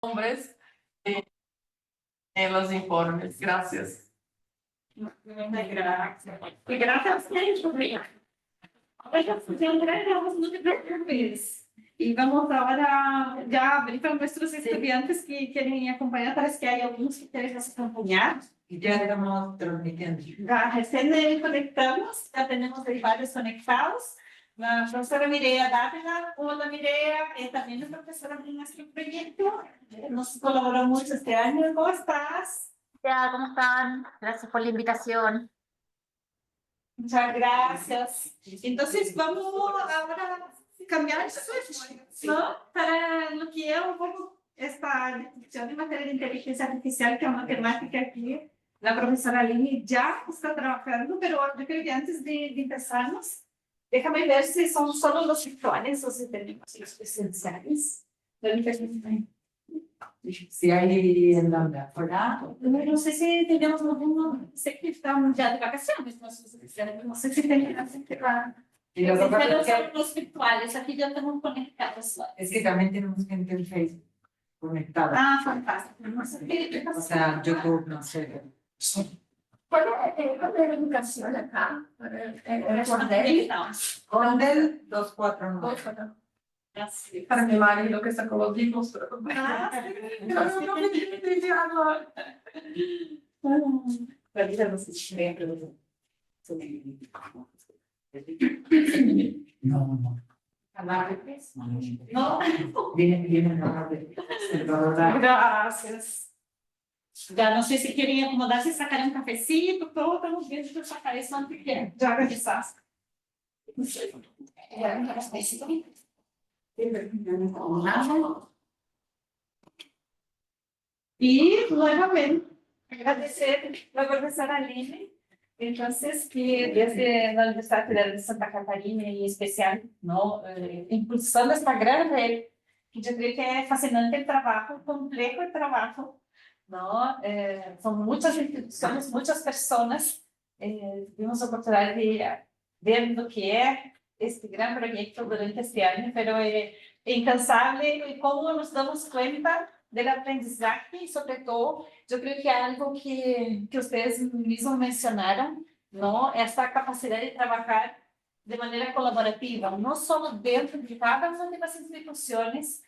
nombres en los informes. Gracias. Muchas gracias. Y gracias a ustedes por venir. No te preocupes. Y vamos ahora ya a abrir para nuestros estudiantes que quieren acompañar. Parece que hay algunos que quieren acompañar. Y ya estamos transmitiendo. Ya recién conectamos, ya tenemos ahí varios conectados. La profesora Mireia Dávila, hola Mireia, también es profesora de nuestro proyecto. Nos colaboró mucho este año. ¿Cómo estás? Hola, ¿cómo están? Gracias por la invitación. Muchas gracias. Entonces vamos ahora a cambiar el switch, ¿no? Para lo que es un poco esta discusión de materia de inteligencia artificial, que es una temática que la profesora Aline ya está trabajando, pero yo creo que antes de empezarnos, déjame ver si son solo los virtuales o si tenemos los presenciales. Si hay en la afuera. No sé si tenemos alguno, sé que están ya de vacaciones, no sé si tenemos Y lo que pasa pero es que, son los virtuales, aquí ya estamos conectados. es que también tenemos gente en Facebook conectada. Ah, fantástico. No sé qué O sea, YouTube, no sé. ¿Cuál es la educación acá? Condel 249. Para mi marido que está con los hijos. Ah, No me tiene que hablar. No. no. Vienen a hablar de Gracias. Ya no sé si querían acomodarse y sacar un cafecito, todo, estamos viendo que sacar eso antes que ya regresaste. Y nuevamente agradecer a la profesora Aline, entonces, que desde la Universidad Federal de Santa Catarina y especial, ¿no? Impulsando esta gran red, que yo creo que es fascinante el trabajo, complejo el trabajo, ¿no? Son muchas instituciones, muchas personas, tuvimos la oportunidad de ver lo que es este gran proyecto durante este año, pero es incansable cómo nos damos cuenta del aprendizaje y sobre todo, yo creo que algo que ustedes mismos mencionaron, ¿no? Esta capacidad de trabajar de manera colaborativa, no solo dentro de cada una de las instituciones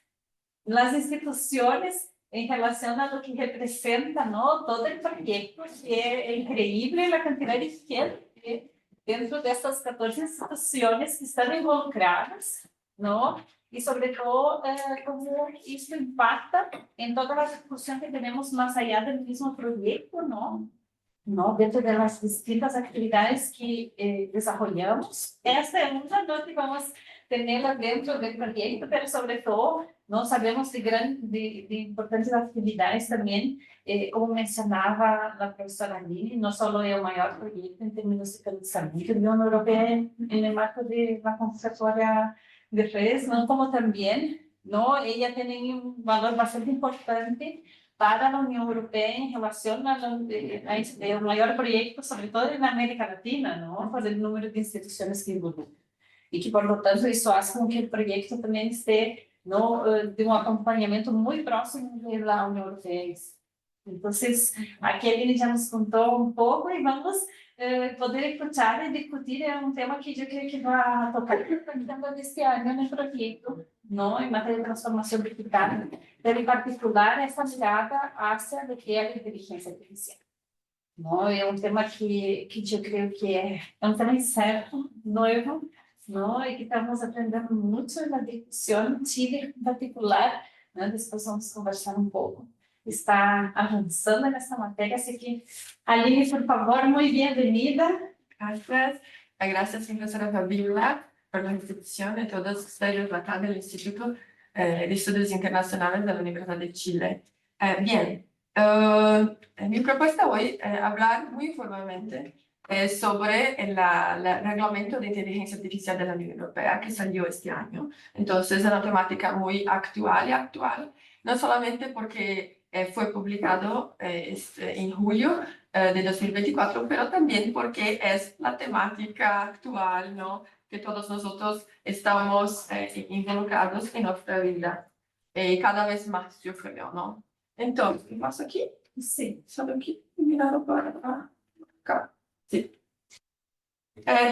en relación a lo que representa, ¿no? Todo el proyecto, que es increíble la cantidad de gente dentro de estas 14 instituciones que están involucradas, ¿no? Y sobre todo, cómo esto impacta en toda la discusión que tenemos más allá del mismo proyecto, ¿no? ¿No? Dentro de las distintas actividades que desarrollamos. Esta es una, ¿no? Que vamos a tenerla dentro del proyecto, pero sobre todo, ¿no? Sabemos de importantes actividades también, como mencionaba la profesora Aline, no solo es el mayor proyecto en términos de financiamiento de la Unión Europea en el marco de la convocatoria de redes, ¿no? Como también, ¿no? Ella tiene un valor bastante importante para la Unión Europea en relación a este mayor proyecto, sobre todo en América Latina, ¿no? Por el número de instituciones que involucran. Y que, por lo tanto, eso hace con que el proyecto también esté, ¿no? De un acompañamiento muy próximo de la Unión Europea. Entonces, aquí Aline ya nos contó un poco y vamos poder escuchar y discutir un tema que yo creo que va a tocar este año en el proyecto, ¿no? En materia de transformación digital, pero en particular essa mirada hacia lo que es la inteligencia artificial, ¿no? Es un tema que yo creo que es un tema incerto, nuevo, ¿no? Y que estamos aprendiendo mucho en la discusión en Chile en particular, ¿no? Después vamos a conversar un poco. Está avanzando en esta materia, así que Aline, por favor, muy bienvenida. Gracias. Gracias, profesora Fabiola, por la institución y todos ustedes acá del Instituto de Estudios Internacionales de la Universidad de Chile. Bien, mi propuesta hoy es hablar muy informalmente sobre el reglamento de inteligencia artificial de la Unión Europea que salió este año. Entonces, es una temática muy actual, no solamente porque fue publicado en julio de 2024, pero también porque es la temática actual, ¿no? Que todos nosotros estamos involucrados en nuestra vida. cada vez más, yo creo, ¿no? Entonces, ¿qué pasa aquí? Sí. Solo aquí, mirando para acá. Sí.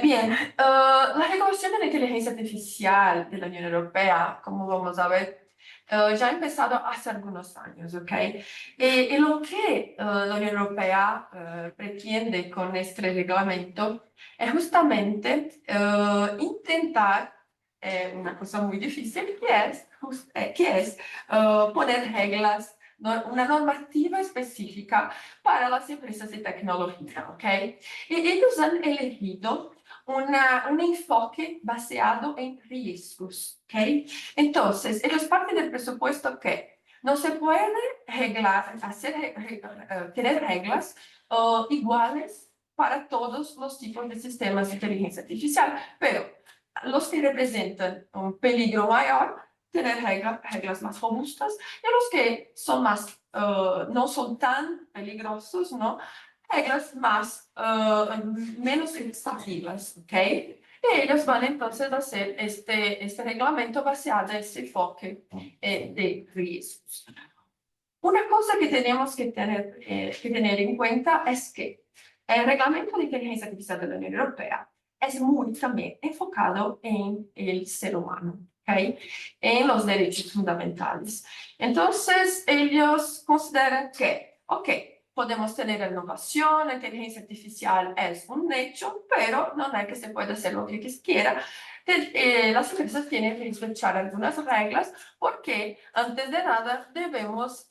Bien, la regulación de la inteligencia artificial de la Unión Europea, como vamos a ver, ya ha empezado hace algunos años, ¿ok? Y lo que la Unión Europea pretende con este reglamento es justamente intentar una cosa muy difícil, que es poner reglas, una normativa específica para las empresas de tecnología, ¿ok? Y ellos han elegido un enfoque basado en riesgos, ¿ok? Entonces, ellos parten del presupuesto que no se puede tener reglas iguales para todos los tipos de sistemas de inteligencia artificial, pero los que representan un peligro mayor, tener reglas más robustas, y los que son más, no son tan peligrosos, ¿no? Reglas más, menos exhaustivas, ¿ok? Y ellos van entonces a hacer este reglamento basado en ese enfoque de riesgos. Una cosa que tenemos que tener en cuenta es que el reglamento de inteligencia artificial de la Unión Europea es muy también enfocado en el ser humano, ¿ok? En los derechos fundamentales. Entonces, ellos consideran que, ok, podemos tener innovación, la inteligencia artificial es un hecho, pero no es que se pueda hacer lo que quiera. Las empresas tienen que respetar algunas reglas porque, antes de nada, debemos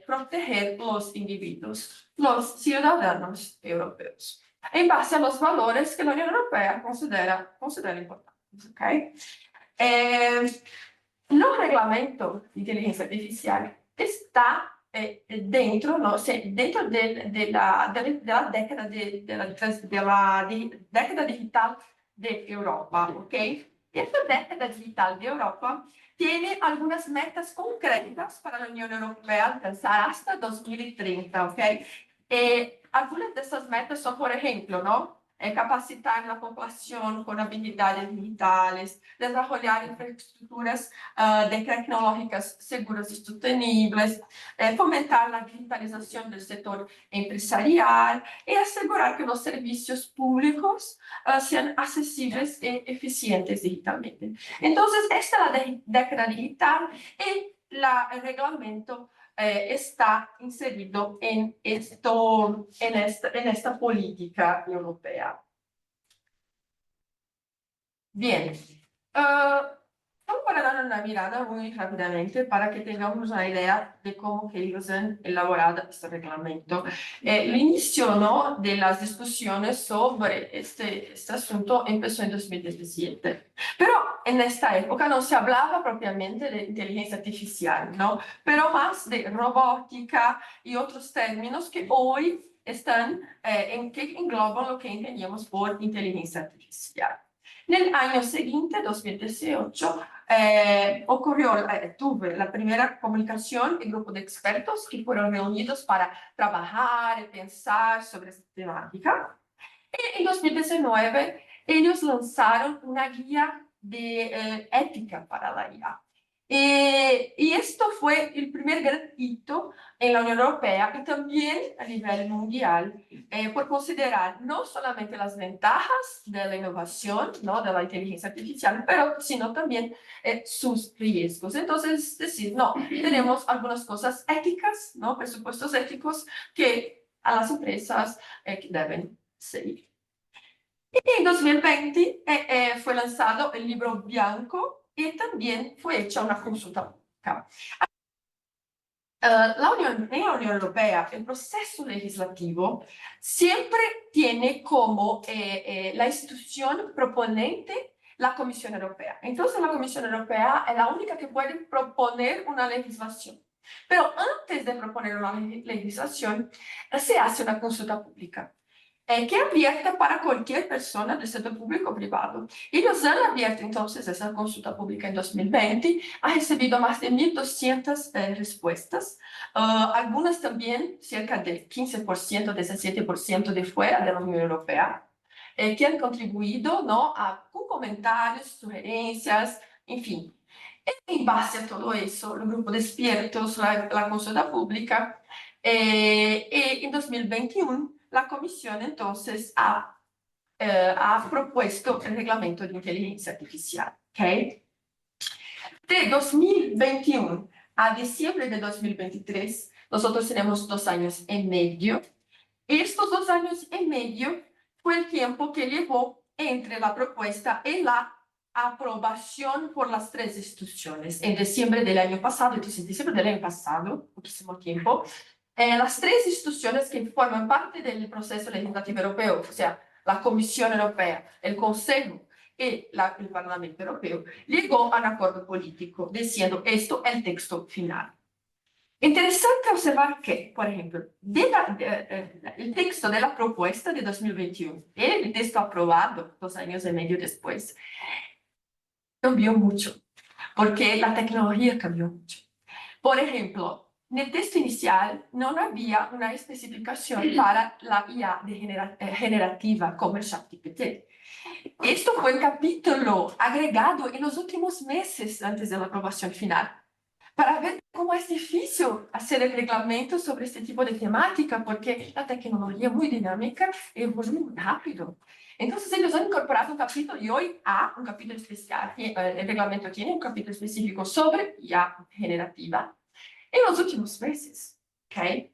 proteger los individuos, los ciudadanos europeos, en base a los valores que la Unión Europea considera importantes, ¿ok? El reglamento de inteligencia artificial está dentro, ¿no? Dentro de la década década digital de Europa, ¿ok? Esta década digital de Europa tiene algunas metas concretas para la Unión Europea alcanzar hasta 2030, ¿ok? Algunas de esas metas son, por ejemplo, ¿no? Capacitar la población con habilidades digitales, desarrollar infraestructuras tecnológicas seguras y sostenibles, fomentar la digitalización del sector empresarial y asegurar que los servicios públicos sean accesibles y eficientes digitalmente. Entonces, esta es la década digital y el reglamento está inserido en esta política europea. Bien, vamos para dar una mirada muy rápidamente para que tengamos una idea de cómo que ellos han elaborado este reglamento. El inicio, ¿no?, de las discusiones sobre este asunto empezó en 2017, pero en esta época no se hablaba propiamente de inteligencia artificial, ¿no?, pero más de robótica y otros términos que hoy están, que engloban lo que entendíamos por inteligencia artificial. En el año siguiente, 2018, tuve la primera comunicación y grupo de expertos que fueron reunidos para trabajar y pensar sobre esta temática. Y en 2019, ellos lanzaron una guía de ética para la IA. Y esto fue el primer gran hito en la Unión Europea y también a nivel mundial, por considerar no solamente las ventajas de la innovación, ¿no?, de la inteligencia artificial, pero sino también sus riesgos. Entonces, es decir, no, tenemos algunas cosas éticas, ¿no?, presupuestos éticos que a las empresas que deben seguir. Y en 2020 fue lanzado el libro blanco y también fue hecha una consulta pública. En la Unión Europea, el proceso legislativo siempre tiene como la institución proponente la Comisión Europea. Entonces, la Comisión Europea es la única que puede proponer una legislación. Pero antes de proponer una legislación, se hace una consulta pública, que es abierta para cualquier persona del sector público o privado. Ellos han abierto entonces esa consulta pública en 2020, ha recibido más de 1.200 respuestas, algunas también, cerca del 15%, 17% de fuera de la Unión Europea, que han contribuido, ¿no?, con comentarios, sugerencias, en fin. En base a todo eso, el grupo Despiertos, la consulta pública, en 2021 la comisión entonces ha propuesto el reglamento de inteligencia artificial. ¿Okay? De 2021 a diciembre de 2023, nosotros tenemos 2 años y medio. Estos 2 años y medio fue el tiempo que llevó entre la propuesta y la aprobación por las 3 instituciones. En diciembre del año pasado, entonces en diciembre del año pasado, muchísimo tiempo, las 3 instituciones que forman parte del proceso legislativo europeo, o sea, la Comisión Europea, el Consejo y el Parlamento Europeo, llegó a un acuerdo político diciendo esto es el texto final. Interesante observar que, por ejemplo, el texto de la propuesta de 2021 y el texto aprobado 2 años y medio después cambió mucho, porque la tecnología cambió mucho. Por ejemplo, en el texto inicial no había una especificación para la IA generativa como el ChatGPT. Esto fue un capítulo agregado en los últimos meses antes de la aprobación final, para ver cómo es difícil hacer el reglamento sobre este tipo de temática, porque la tecnología es muy dinámica y muy rápido. Entonces ellos han incorporado un capítulo y hoy hay un capítulo especial, el reglamento tiene un capítulo específico sobre IA generativa en los últimos meses. ¿Okay?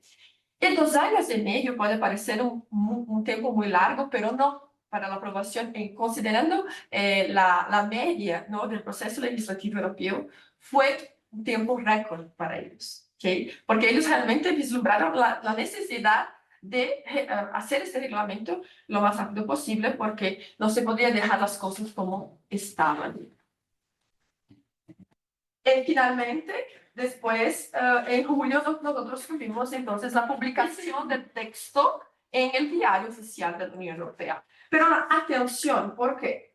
En 2 años y medio puede parecer un tiempo muy largo, pero no para la aprobación, considerando la media, ¿no?, del proceso legislativo europeo, fue un tiempo récord para ellos, ¿okay? Porque ellos realmente vislumbraron la necesidad de hacer este reglamento lo más rápido posible, porque no se podía dejar las cosas como estaban. Y finalmente, después, en julio, nosotros tuvimos entonces la publicación del texto en el Diario Oficial de la Unión Europea. Pero atención, ¿por qué?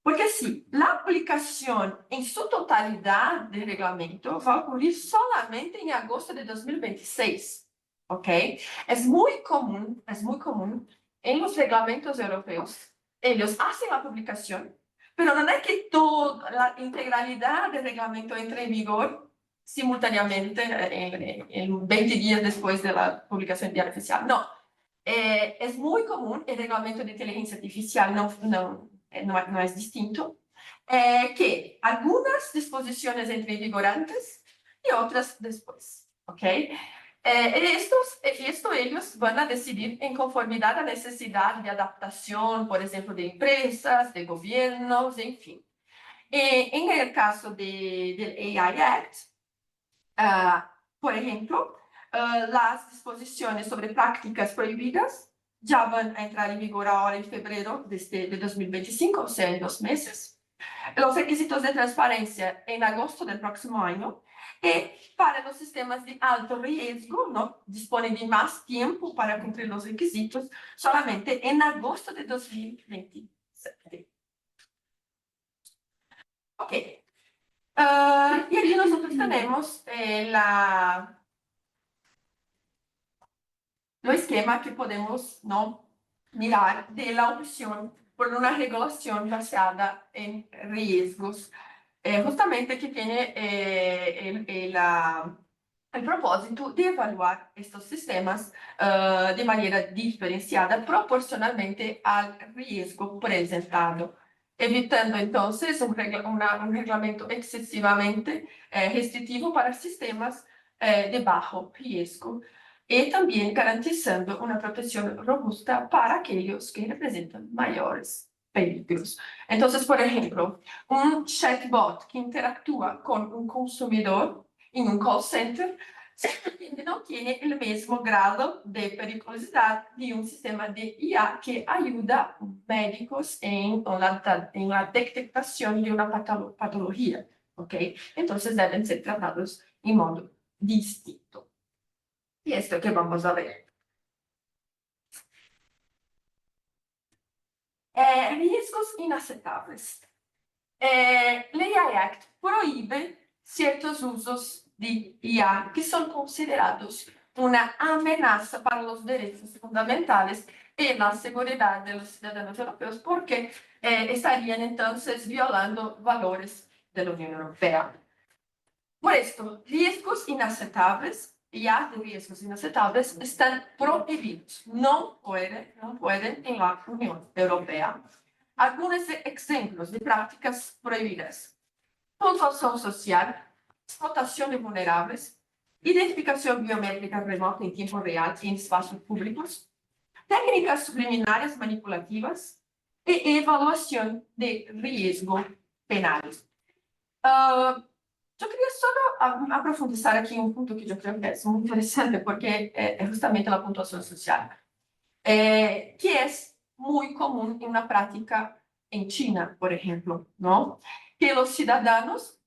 Porque sí, la aplicación en su totalidad del reglamento va a ocurrir solamente en agosto de 2026, ¿ok? Es muy común en los reglamentos europeos, ellos hacen la publicación, pero no es que toda la integralidad del reglamento entre en vigor simultáneamente en 20 días después de la publicación diaria oficial. No, es muy común, el reglamento de inteligencia artificial no es distinto, que algunas disposiciones entren en vigor antes y otras después, ¿ok? Esto ellos van a decidir en conformidad a la necesidad de adaptación, por ejemplo, de empresas, de gobiernos, en fin. En el caso del AI Act, por ejemplo, las disposiciones sobre prácticas prohibidas ya van a entrar en vigor ahora en febrero de 2025, o sea, en 2 meses. Los requisitos de transparencia en agosto del próximo año. Y para los sistemas de alto riesgo, ¿no?, disponen de más tiempo para cumplir los requisitos solamente en agosto de 2027. Ok. Y aquí nosotros tenemos lo esquema que podemos, ¿no?, mirar de la opción por una regulación basada en riesgos, justamente que tiene el propósito de evaluar estos sistemas de manera diferenciada proporcionalmente al riesgo presentado, evitando entonces un reglamento excesivamente restrictivo para sistemas de bajo riesgo, y también garantizando una protección robusta para aquellos que representan mayores peligros. Entonces, por ejemplo, un chatbot que interactúa con un consumidor en un call center certamente no tiene el mismo grado de periculosidad de un sistema de IA que ayuda a médicos en la detectación de una patología, ¿ok? Entonces deben ser tratados en modo distinto. Y esto que vamos a ver. Riesgos inaceptables. Ley Act prohíbe ciertos usos de IA que son considerados una amenaza para los derechos fundamentales y la seguridad de los ciudadanos europeos, porque estarían entonces violando valores de la Unión Europea. Por esto, riesgos inaceptables, ya de riesgos inaceptables, están prohibidos. No pueden en la Unión Europea. Algunos ejemplos de prácticas prohibidas: puntuación social, explotación de vulnerables, identificación biométrica remota en tiempo real en espacios públicos, técnicas subliminales manipulativas e evaluación de riesgo penales. Yo quería solo aprofundizar aquí un punto que yo creo que es muy interesante, porque es justamente la puntuación social, que es muy común en una práctica en China, por ejemplo, ¿no? Que los ciudadanos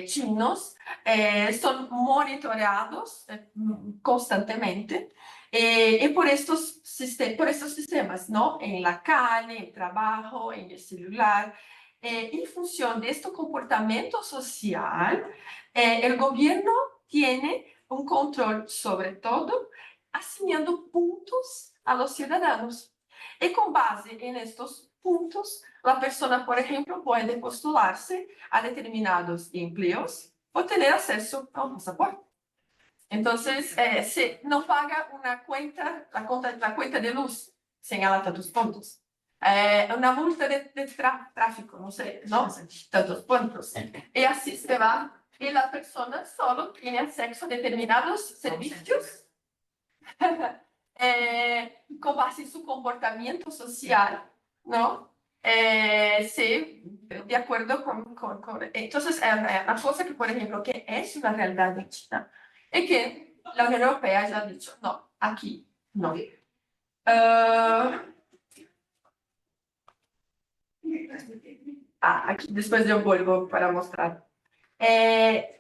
chinos son monitoreados constantemente y por estos sistemas, ¿no? En la calle, en el trabajo, en el celular. En función de este comportamiento social, el gobierno tiene un control sobre todo, asignando puntos a los ciudadanos. Y con base en estos puntos, la persona, por ejemplo, puede postularse a determinados empleos o tener acceso a un pasaporte. Entonces, si no paga una cuenta, la cuenta de luz, señala tantos puntos. Una multa de tráfico, no sé, ¿no? Tantos puntos. Y así se va. Y la persona solo tiene acceso a determinados servicios con base en su comportamiento social, ¿no? Sí, de acuerdo con... Entonces, una cosa que, por ejemplo, que es una realidad en China, es que la Unión Europea ya ha dicho, no, aquí no. Aquí después yo vuelvo para mostrar.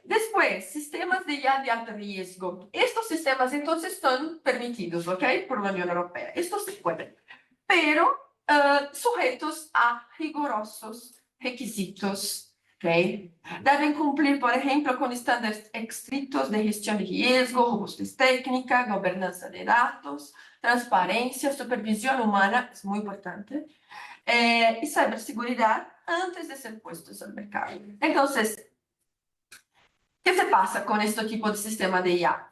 Después, sistemas de IA de alto riesgo. Estos sistemas entonces son permitidos, ¿ok? Por la Unión Europea. Estos se pueden, pero sujetos a rigurosos requisitos, ¿ok? Deben cumplir, por ejemplo, con estándares estrictos de gestión de riesgo, robustez técnica, gobernanza de datos, transparencia, supervisión humana, es muy importante, y ciberseguridad antes de ser puestos al mercado. Entonces, ¿qué se pasa con este tipo de sistema de IA?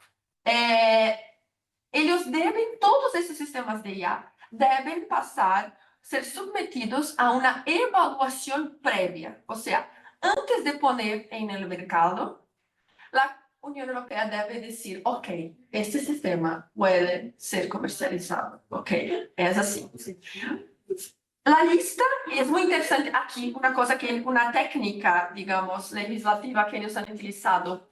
Todos esos sistemas de IA deben ser sometidos a una evaluación previa. O sea, antes de poner en el mercado, la Unión Europea debe decir, ok, este sistema puede ser comercializado. Ok, es así. La lista es muy interesante aquí, una técnica, digamos, legislativa que ellos han utilizado.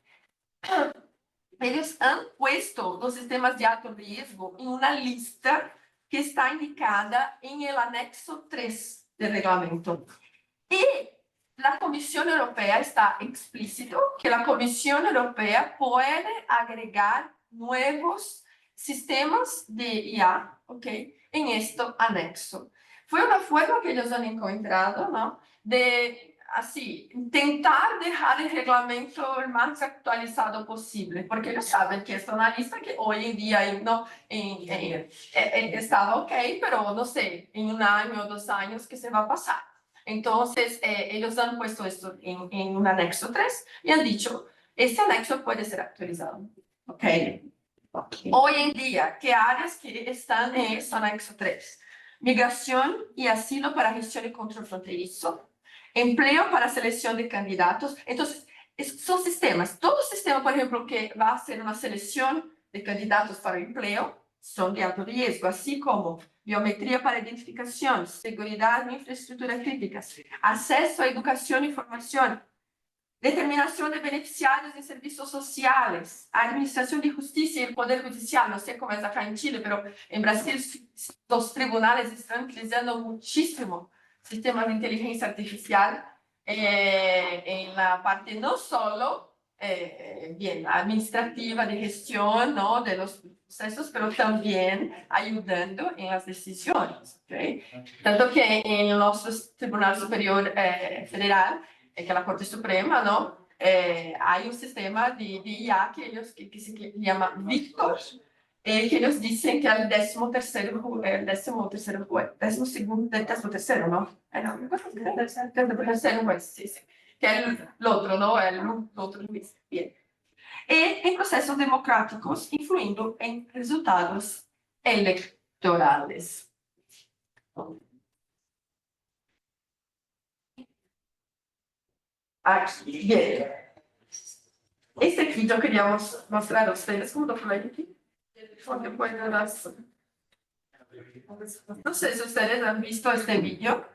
Ellos han puesto los sistemas de alto riesgo en una lista que está indicada en el anexo 3 del reglamento. Y la Comisión Europea está explícito que la Comisión Europea puede agregar nuevos sistemas de IA, ¿ok? En este anexo. Fue una forma que ellos han encontrado, ¿no? De, así, intentar dejar el reglamento lo más actualizado posible, porque ellos saben que es una lista que hoy en día no, estaba ok, pero no sé, en un año o 2 años que se va a pasar. Entonces, ellos han puesto esto en un anexo 3 y han dicho, este anexo puede ser actualizado. ¿Ok? Hoy en día, ¿qué áreas que están en este anexo 3? Migración y asilo para gestión y control fronterizo, empleo para selección de candidatos. Entonces, son sistemas. Todo sistema, por ejemplo, que va a hacer una selección de candidatos para empleo, son de alto riesgo, así como biometría para identificación, seguridad e infraestructura críticas, acceso a educación y formación, determinación de beneficiarios de servicios sociales, administración de justicia y el poder judicial. No sé cómo es acá en Chile, pero en Brasil los tribunales están utilizando muchísimo sistemas de inteligencia artificial en la parte no solo bien administrativa de gestión, ¿no? De los procesos, pero también ayudando en las decisiones. ¿Okay? Tanto que en nuestro Tribunal Superior Federal, que es la Corte Suprema, ¿no? Hay un sistema de IA que se llama Victor, que ellos dicen que es el 13º, ¿no? No, 13º juez, sí, sí. que es el otro, ¿no? El otro Luis. Bien. Y en procesos democráticos, influyendo en resultados electorales. Aquí, bien. Este aquí yo quería mostrar a ustedes como documento. Porque pueden las... No sé si ustedes han visto este vídeo.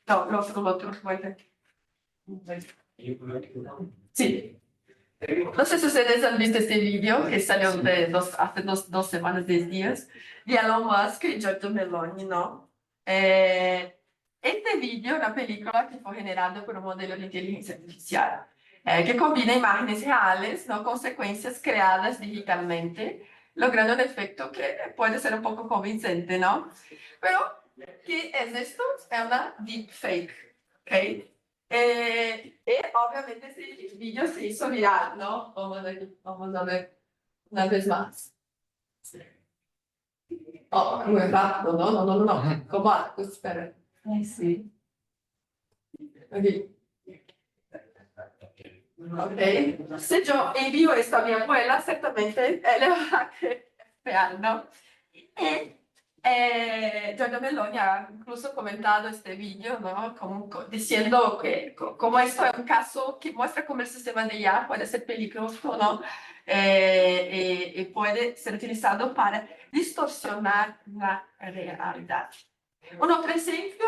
No, lo otro, bueno. Sí. No sé si ustedes han visto este vídeo que salió hace dos semanas, 10 días, de Elon Musk y Giorgio Meloni, ¿no? Este vídeo es una película que fue generada por un modelo de inteligencia artificial que combina imágenes reales, ¿no? Con secuencias creadas digitalmente, logrando un efecto que puede ser un poco convincente, ¿no? Pero, ¿qué es esto? Es una deepfake, ¿ok? Y obviamente ese vídeo se hizo viral, ¿no? Vamos a ver una vez más. Oh, muy rápido, ¿no? No. ¿Cómo algo? Espera. Ay, sí. Aquí. Ok. Si yo envío esto a mi abuela, certamente ella va a creer que es real, ¿no? Y Giorgia Meloni ha incluso comentado este vídeo, ¿no? Diciendo que como esto es un caso que muestra cómo el sistema de IA puede ser peligroso, ¿no? Y puede ser utilizado para distorsionar la realidad. Un otro ejemplo.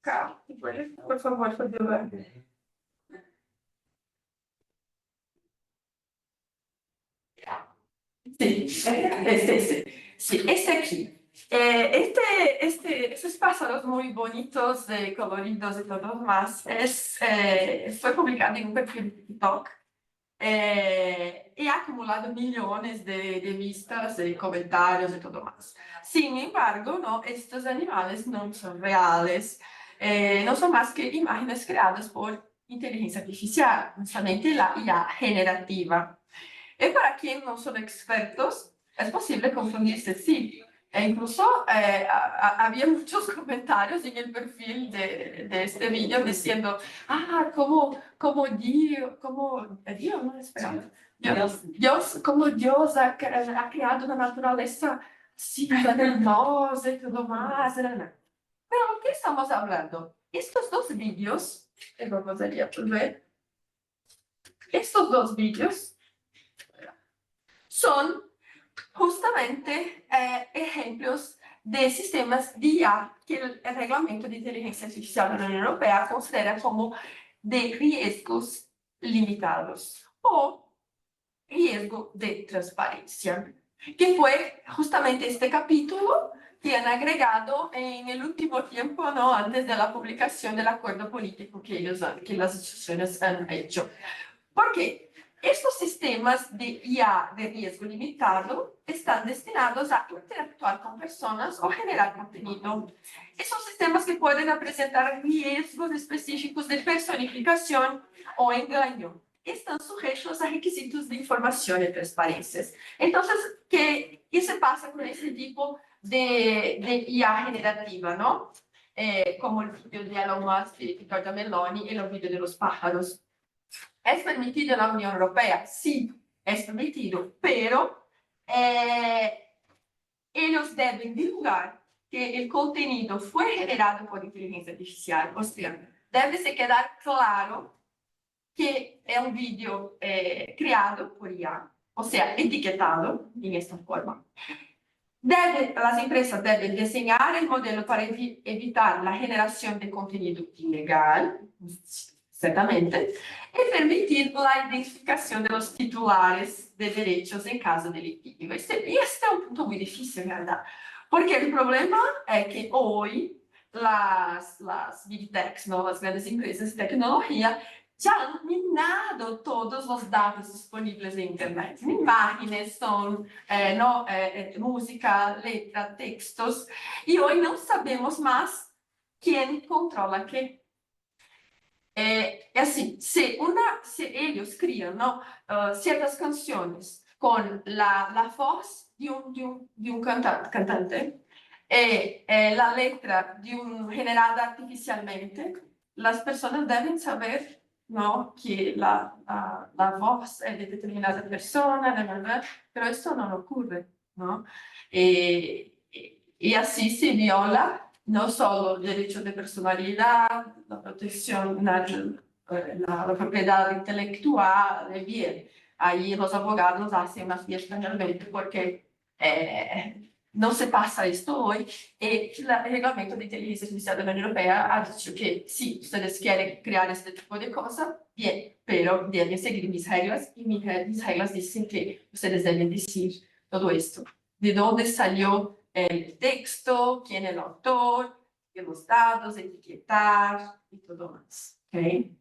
Acá, por favor, puede ver. Sí, sí, este aquí. Estos pájaros muy bonitos, coloridos y todo más, fue publicado en un perfil de TikTok y ha acumulado millones de vistas, de comentarios y todo más. Sin embargo, no, estos animales no son reales, no son más que imágenes creadas por inteligencia artificial, justamente la IA generativa. Y para quienes no son expertos, es posible confundirse, sí. E incluso había muchos comentarios en el perfil de este vídeo diciendo, como Dios, no, espera, como Dios ha creado una naturaleza así, hermosa y todo más. Pero, ¿qué estamos hablando? Estos dos vídeos, vamos a ver, estos dos vídeos son justamente ejemplos de sistemas de IA que el Reglamento de Inteligencia Artificial de la Unión Europea considera como de riesgos limitados o riesgo de transparencia, que fue justamente este capítulo que han agregado en el último tiempo, ¿no? Antes de la publicación del acuerdo político que las instituciones han hecho. ¿Por qué? Estos sistemas de IA de riesgo limitado están destinados a interactuar con personas o generar contenido. Y son sistemas que pueden presentar riesgos específicos de personificación o engaño. Están sujetos a requisitos de información y transparencia. Entonces, ¿qué se pasa con ese tipo de IA generativa, ¿no? Como el vídeo de Elon Musk y Giorgia Meloni y el vídeo de los pájaros. ¿Es permitido en la Unión Europea? Sí, es permitido, pero ellos deben divulgar que el contenido fue generado por inteligencia artificial. O sea, debe quedar claro que es un vídeo creado por IA, o sea, etiquetado en esta forma. Las empresas deben diseñar el modelo para evitar la generación de contenido ilegal, certamente, y permitir la identificación de los titulares de derechos en caso delictivo. Este es un punto muy difícil, ¿verdad? Porque el problema es que hoy las big techs, ¿no? Las grandes empresas de tecnología, ya han minado todos los datos disponibles en Internet. Imágenes, son, música, letra, textos, y hoy no sabemos más quién controla qué. Assim, se ellos criam ciertas canciones con la voz de un cantante, la letra generada artificialmente, las personas deben saber, ¿no?, que la voz es de determinada persona, ¿verdad? Pero esto no ocurre, ¿no? Y así se viola no solo el derecho de personalidad, la protección, la propiedad intelectual, bien. Ahí los abogados hacen una fiesta realmente porque no se pasa esto hoy. Y el reglamento de inteligencia artificial de la Unión Europea ha dicho que si ustedes quieren crear este tipo de cosas, bien, pero deben seguir mis reglas y mis reglas dicen que ustedes deben decir todo esto. De dónde salió el texto, quién es el autor, los datos, etiquetar y todo más. ¿Okay?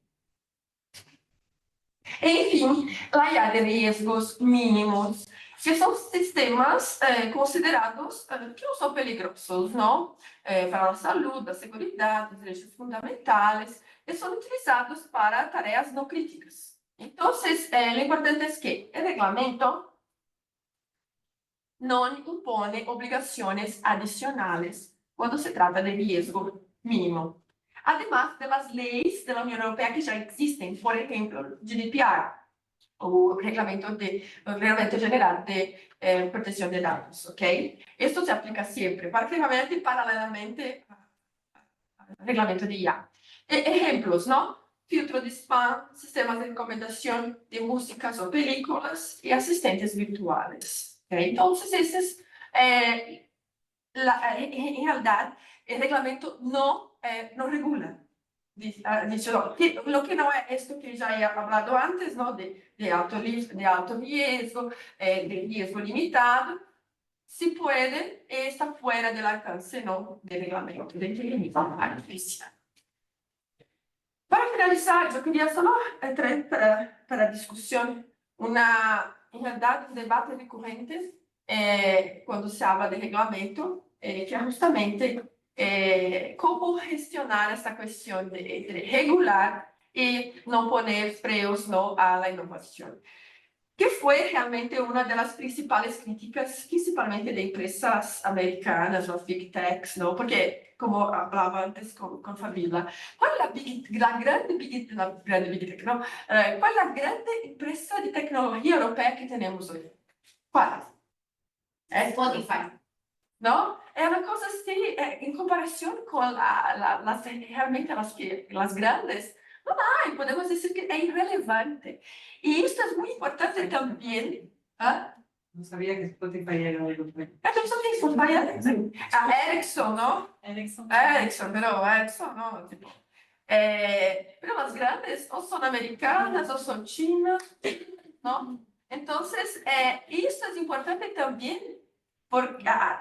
En fin, la idea de riesgos mínimos, que son sistemas considerados que no son peligrosos, ¿no? Para la salud, la seguridad, los derechos fundamentales, y son utilizados para tareas no críticas. Entonces, lo importante es que el reglamento no impone obligaciones adicionales cuando se trata de riesgo mínimo. Además de las leyes de la Unión Europea que ya existen, por ejemplo, GDPR, o Reglamento General de Protección de Datos, ¿ok? Esto se aplica siempre, prácticamente paralelamente al Reglamento de IA. Ejemplos, ¿no? Filtro de spam, sistemas de recomendación de músicas o películas y asistentes virtuales. ¿Okay? Entonces, en realidad, el reglamento no regula. Dicho, lo que no es esto que ya he hablado antes, ¿no? De alto riesgo, de riesgo limitado, si puede, está fuera del alcance, ¿no?, del reglamento de inteligencia artificial. Para finalizar, yo quería solo traer para discusión en realidad, un debate recurrente cuando se habla de reglamento, que es justamente cómo gestionar esta cuestión de regular y no poner frenos, ¿no?, a la innovación, que fue realmente una de las principales críticas, principalmente de empresas americanas, los big techs, ¿no? Porque, como hablaba antes con Fabiola, ¿cuál es la grande big tech, ¿no? ¿Cuál es la grande empresa de tecnología europea que tenemos hoy? ¿Cuál? Spotify. ¿No? Es una cosa así, en comparación con realmente las grandes, no hay, podemos decir que es irrelevante. Y esto es muy importante también. ¿Ah? No sabía que Spotify era europeo. Eso que Spotify a Ericsson, ¿no? Ericsson. Pero Ericsson, ¿no? Tipo, pero las grandes o son americanas o son chinas, ¿no? Entonces, esto es importante también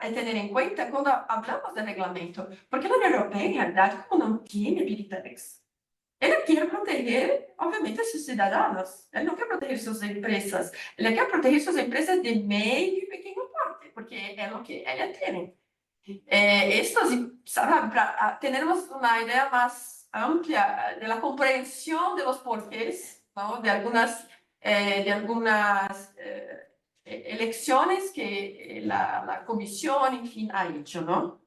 tener en cuenta cuando hablamos de reglamento, porque la Unión Europea, en realidad, como no tiene Big Techs, ela quer proteger, obviamente, a sus ciudadanos. Ela não quer proteger suas empresas. Ela quer proteger suas empresas de meio e pequeno porte, porque é o que ela tem. Para termos uma ideia mais ampla da compreensão de los porquês, ¿no?, de algumas elecciones que la Comisión, en fin, ha hecho, ¿no?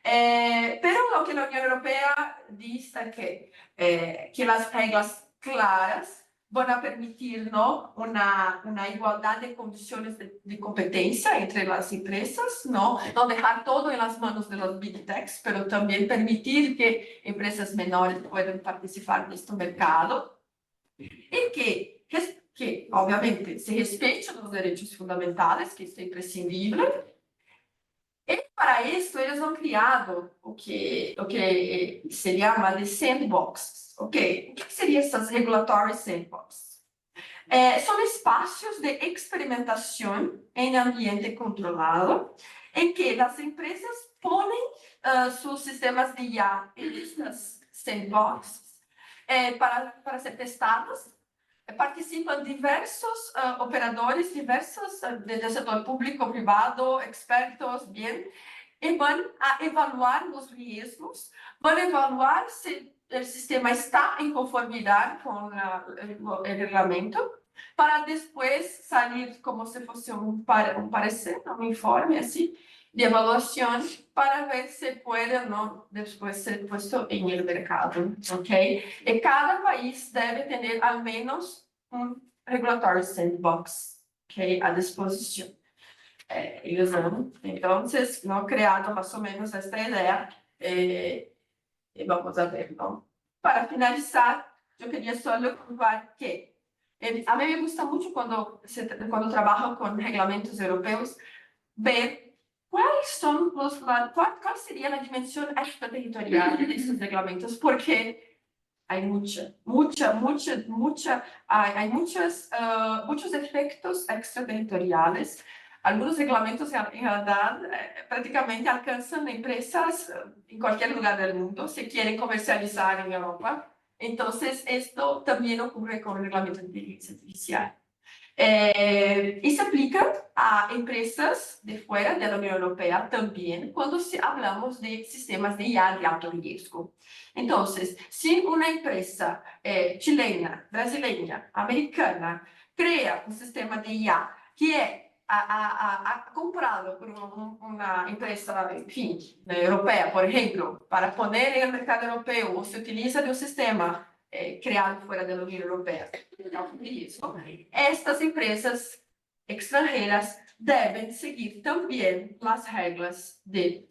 Pero lo que la Unión Europea dice es que las reglas claras van a permitir, ¿no?, una igualdad de condiciones de competencia entre las empresas, ¿no? No dejar todo en las manos de los big techs, pero también permitir que empresas menores puedan participar de este mercado y que obviamente se respeten los derechos fundamentales, que esto es imprescindible. E para isso, eles han criado o que se llama de sandboxes. Ok? O que seriam essas regulatory sandboxes? São espaços de experimentação em ambiente controlado, em que as empresas põem seus sistemas de IA em estas sandboxes para ser testados. Participam diversos operadores, diversos del setor público, privado, expertos, bien, y van a evaluar los riesgos, van a evaluar si el sistema está en conformidad con el reglamento, para después salir como si fuese un parecer, un informe así, de evaluación para ver si puede o no después ser puesto en el mercado, ¿ok? Y cada país debe tener al menos un regulatory sandbox, ¿ok? A disposición. Ellos han, entonces, ¿no? Creado más o menos esta idea y vamos a ver, ¿no? Para finalizar, yo quería solo probar que a mí me gusta mucho cuando trabajo con reglamentos europeos, ver cuáles son cuál sería la dimensión extraterritorial de estos reglamentos, porque hay hay muchos efectos extraterritoriales. Algunos reglamentos en realidad prácticamente alcanzan empresas en cualquier lugar del mundo si quieren comercializar en Europa. Entonces, esto también ocurre con el reglamento de inteligencia artificial. Y se aplica a empresas de fuera de la Unión Europea también cuando hablamos de sistemas de IA de alto riesgo. Entonces, si una empresa chilena, brasileña, americana crea un sistema de IA que ha comprado por una empresa, en fin, europea, por ejemplo, para poner en el mercado europeo o se utiliza de un sistema creado fuera de la Unión Europea, estas empresas extranjeras deben seguir también las reglas del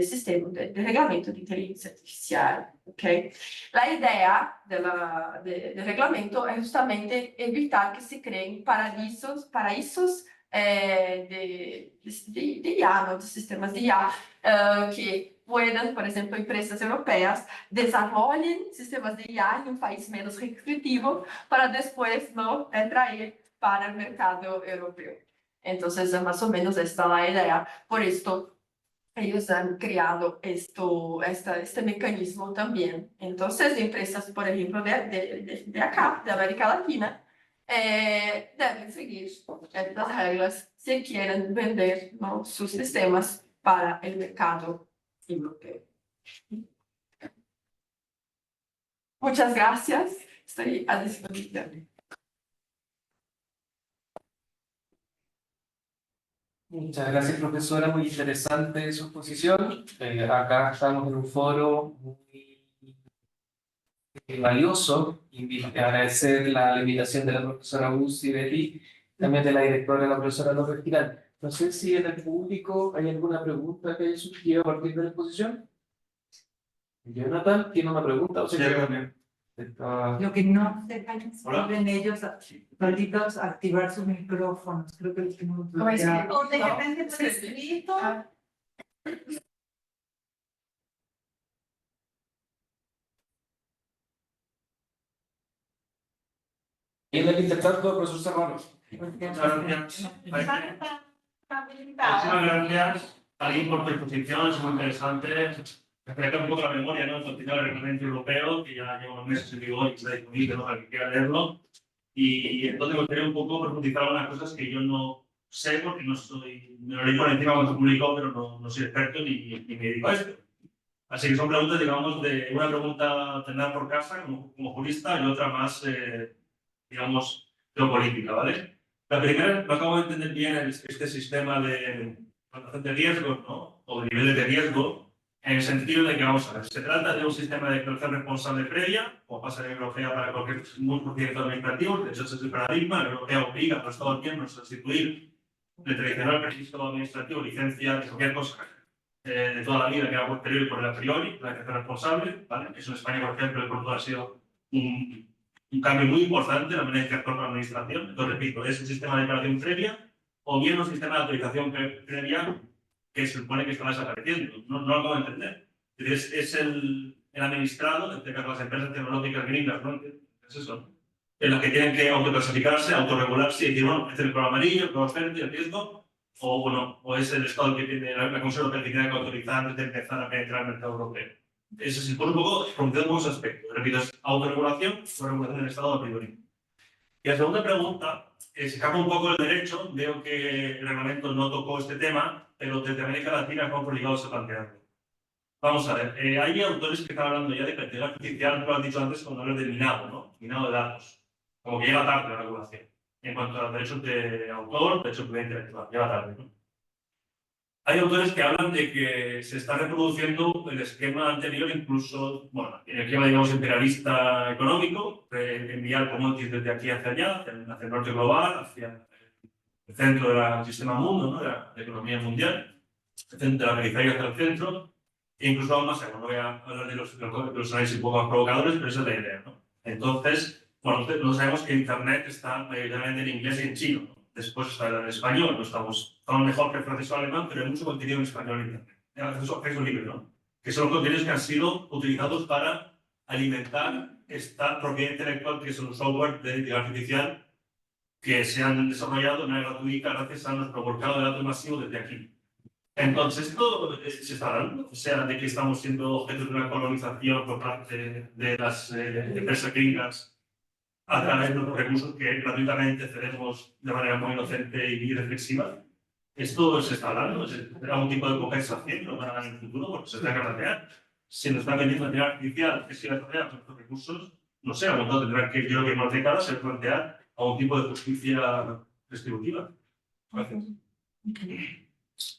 sistema de reglamento de inteligencia artificial. ¿Okay? La idea del reglamento es justamente evitar que se creen paraísos de IA, ¿no? De sistemas de IA, que puedan, por ejemplo, empresas europeas desarrollen sistemas de IA en un país menos restrictivo para después no traer para el mercado europeo. Entonces, más o menos esta es la idea. Por esto, ellos han creado este mecanismo también. Entonces, empresas, por ejemplo, de acá, de América Latina, deben seguir estas reglas si quieren vender, ¿no? Sus sistemas para el mercado europeo. Muchas gracias. Estoy a disposición. Muchas gracias, profesora. Muy interesante su exposición. Acá estamos en un foro muy valioso. Agradecer la invitación de la profesora Guzzi Betty, también de la directora, la profesora López Girán. No sé si en el público hay alguna pregunta que haya surgido a partir de la exposición. Jonathan, ¿tiene una pregunta? O sea, Lo que no sé si pueden ellos solitos activar sus micrófonos. Creo que los tenemos bloqueados. O de repente por escrito. ¿Quién es el intertanto, profesor Serrano? Muchas gracias. Está Muchísimas gracias a ti por tu exposición, es muy interesante. Refresca un poco la memoria, ¿no? El reglamento europeo, que ya lleva unos meses en vigor y está disponible, ¿no? Para el que quiera leerlo. Y entonces me gustaría un poco profundizar algunas cosas que yo no sé, porque no soy, me lo leí por encima cuando se publicó, pero no soy experto ni me dedico a esto. Así que son preguntas, digamos, de una pregunta tendrá por casa como jurista y otra más, digamos, geopolítica, ¿vale? La primera, no acabo de entender bien este sistema de evaluación de riesgos, ¿no? O de niveles de riesgo, en el sentido de que, vamos a ver, se trata de un sistema de declaración responsable previa, como pasa en la Europea para cualquier procedimiento administrativo. De hecho, ese es el paradigma. La Europea obliga a los Estados miembros a sustituir el tradicional registro administrativo, licencia, de cualquier cosa de toda la vida que era posterior por el a priori, la declaración responsable, ¿vale? Eso en España, por ejemplo, y Portugal ha sido un cambio muy importante en la manera de actuar con la administración. Entonces, repito, es un sistema de declaración previa o bien un sistema de autorización previa que se supone que está desapareciendo. No lo acabo de entender. Es el administrado, en este caso las empresas tecnológicas gringas, ¿no? Es eso, en las que tienen que autoclasificarse, autorregularse y decir, bueno, este es el color amarillo, el color verde, el riesgo, o bueno, o es el Estado que tiene la Comisión Europea que tiene que autorizar antes de empezar a penetrar el mercado europeo. Eso sí, por un poco, pronunciando muchos aspectos. Repito, es autorregulación o regulación del Estado a priori. Y la segunda pregunta, se escapa un poco del derecho, veo que el reglamento no tocó este tema, pero desde América Latina estamos obligados a plantearlo. Vamos a ver, hay autores que están hablando ya de inteligencia artificial, lo han dicho antes cuando hablan del minado, ¿no? Minado de datos. Como que llega tarde la regulación. En cuanto a los derechos de autor, derechos de propiedad intelectual, llega tarde, ¿no? Hay autores que hablan de que se está reproduciendo el esquema anterior, incluso, bueno, el esquema, digamos, imperialista económico, de enviar commodities desde aquí hacia allá, hacia el norte global, hacia el centro del sistema mundo, ¿no? De la economía mundial, de la periferia hacia el centro, e incluso aún más allá. No voy a hablar de los análisis un poco más provocadores, pero esa es la idea, ¿no? Entonces, bueno, no sabemos que Internet está mayoritariamente en inglés y en chino, ¿no? Después está en español, no estamos mejor que el francés o alemán, pero hay mucho contenido en español en Internet. Acceso libre, ¿no? Que son contenidos que han sido utilizados para alimentar esta propiedad intelectual, que es un software de inteligencia artificial que se han desarrollado de manera gratuita gracias a nuestro volcado de datos masivos desde aquí. Entonces, esto se está dando, o sea, de que estamos siendo objeto de una colonización por parte de las empresas gringas a través de los recursos que gratuitamente cedemos de manera muy inocente y reflexiva. Esto se está dando, será un tipo de compensación ¿no? Para en el futuro, porque se tendrá que plantear. Si nos están vendiendo la inteligencia artificial, que si la plantear nuestros recursos, no sé, a lo mejor tendrá que, yo creo que en más décadas, se plantear algún tipo de justicia distributiva. Gracias.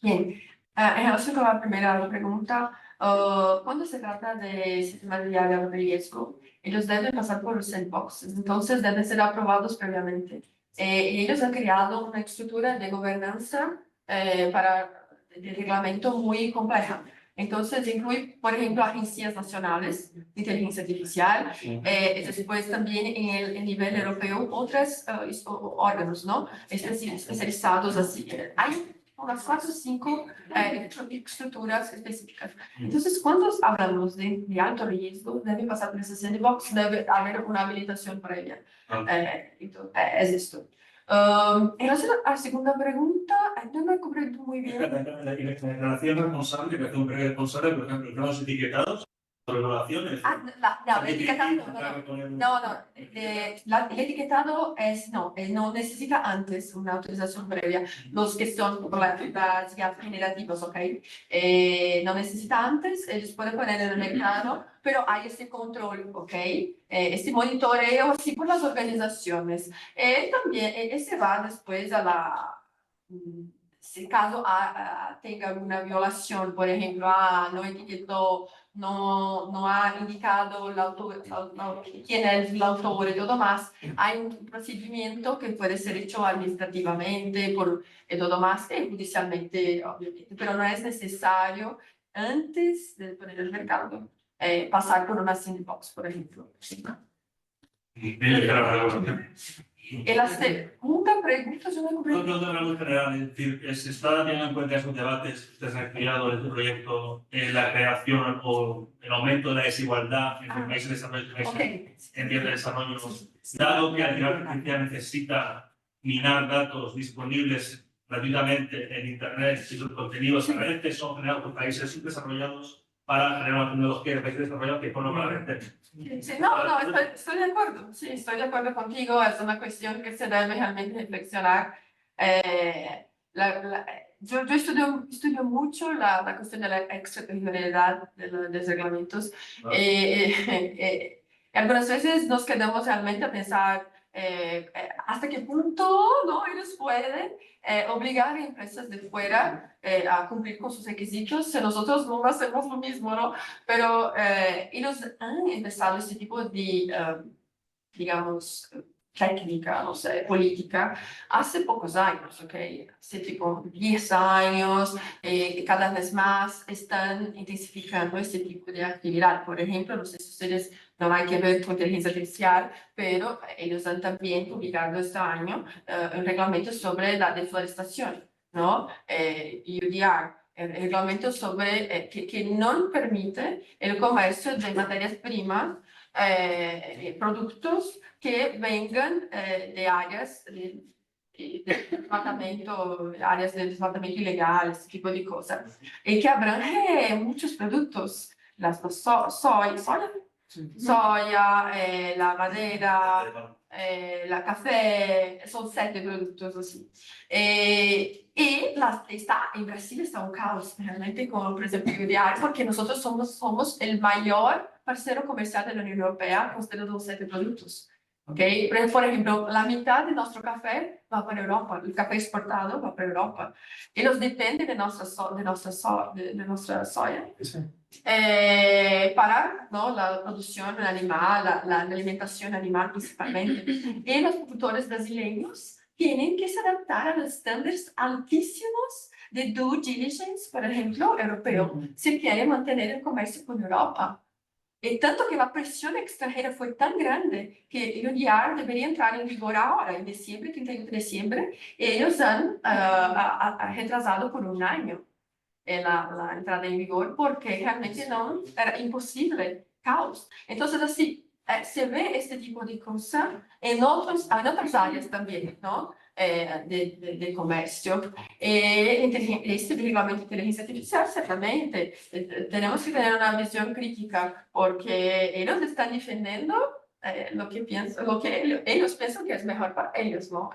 Bien, en relación con la primera pregunta, cuando se trata de sistemas de alto riesgo, ellos deben pasar por los sandbox, entonces deben ser aprobados previamente. Y ellos han creado una estructura de gobernanza de reglamento muy compleja. Entonces, incluye, por ejemplo, agencias nacionales de inteligencia artificial, después también en el nivel europeo, otros órganos, ¿no? Especializados así. Hay unas 4 o 5 estructuras específicas. Entonces, cuando hablamos de alto riesgo, debe pasar por ese sandbox, debe haber una habilitación previa. Entonces, es esto. En relación a la segunda pregunta, no me he comprendido muy bien. La declaración responsable, que hace un responsable, por ejemplo, los etiquetados, regulaciones. No, el etiquetado el etiquetado no necesita antes una autorización previa. Los que son por las generativos, ¿ok? No necesita antes, ellos pueden poner en el mercado, pero hay este control, ¿ok? Este monitoreo así por las organizaciones. También ese va después a la... Si caso tenga alguna violación, por ejemplo, no etiquetó, no ha indicado quién es el autor y todo más, hay un procedimiento que puede ser hecho administrativamente y todo más, y judicialmente, obviamente, pero no es necesario antes de poner el mercado pasar por una sandbox, por ejemplo. Y la segunda pregunta, yo no comprendo. No, de manera general, es decir, ¿se está teniendo en cuenta esos debates que ustedes han creado en este proyecto, en la creación o el aumento de la desigualdad entre países desarrollados en vías de desarrollo, dado que la inteligencia artificial necesita minar datos disponibles gratuitamente en Internet y sus contenidos a veces son generados por países subdesarrollados para generar una tecnología de países desarrollados que no para vender? Sí, no, estoy de acuerdo. Sí, estoy de acuerdo contigo. Es una cuestión que se debe realmente reflexionar. Yo estudio mucho la cuestión de la extraterritorialidad de los reglamentos. Algunas veces nos quedamos realmente a pensar hasta qué punto ¿no? ellos pueden obligar a empresas de fuera a cumplir con sus requisitos si nosotros no hacemos lo mismo, ¿no? Pero ellos han empezado este tipo de, digamos, técnica, no sé, política, hace pocos años, ¿ok? Hace tipo 10 años, cada vez más están intensificando este tipo de actividad. Por ejemplo, no sé si ustedes no hay que ver con inteligencia artificial, pero ellos han también publicado este año un reglamento sobre la deforestación, ¿no? UDR, el reglamento sobre que no permite el comercio de materias primas, productos que vengan de áreas de desmatamiento, áreas de desmatamiento ilegal, este tipo de cosas, y que abrange muchos productos, soya, la madera, la café, son 7 productos así. En Brasil está un caos realmente con, por ejemplo, UDR, porque nosotros somos el mayor parcero comercial de la Unión Europea, considerando los 7 productos. ¿ok? Por ejemplo, la mitad de nuestro café va para Europa, el café exportado va para Europa. Ellos dependen de nuestra soya para, ¿no?, la producción animal, la alimentación animal principalmente. Y los productores brasileños tienen que se adaptar a los estándares altísimos de due diligence, por ejemplo, europeo, si quieren mantener el comercio con Europa. Y tanto que la presión extranjera fue tan grande que el UDR debería entrar en vigor ahora, en diciembre, 31 de diciembre, y ellos han retrasado por un año la entrada en vigor porque realmente no era imposible, caos. Entonces, así, se ve este tipo de cosa en otras áreas también, ¿no? De comercio. Este reglamento de inteligencia artificial, certamente, tenemos que tener una visión crítica porque ellos están defendiendo lo que ellos piensan que es mejor para ellos, ¿no?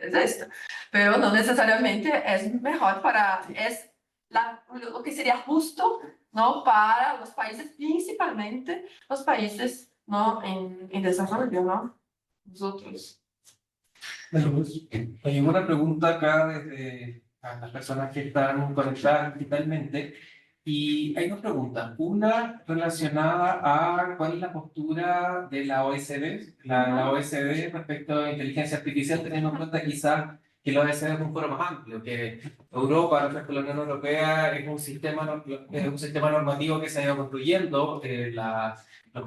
Es esto. Pero no necesariamente es mejor lo que sería justo, ¿no?, para los países, principalmente los países, ¿no?, en desarrollo, ¿no? Nosotros. Hay una pregunta acá desde a las personas que están conectadas digitalmente y hay dos preguntas. Una relacionada a cuál es la postura de la OECD, la OECD respecto a inteligencia artificial, teniendo en cuenta quizás que la OECD es un foro más amplio, que Europa, respecto a la Unión Europea, es un sistema normativo que se ha ido construyendo,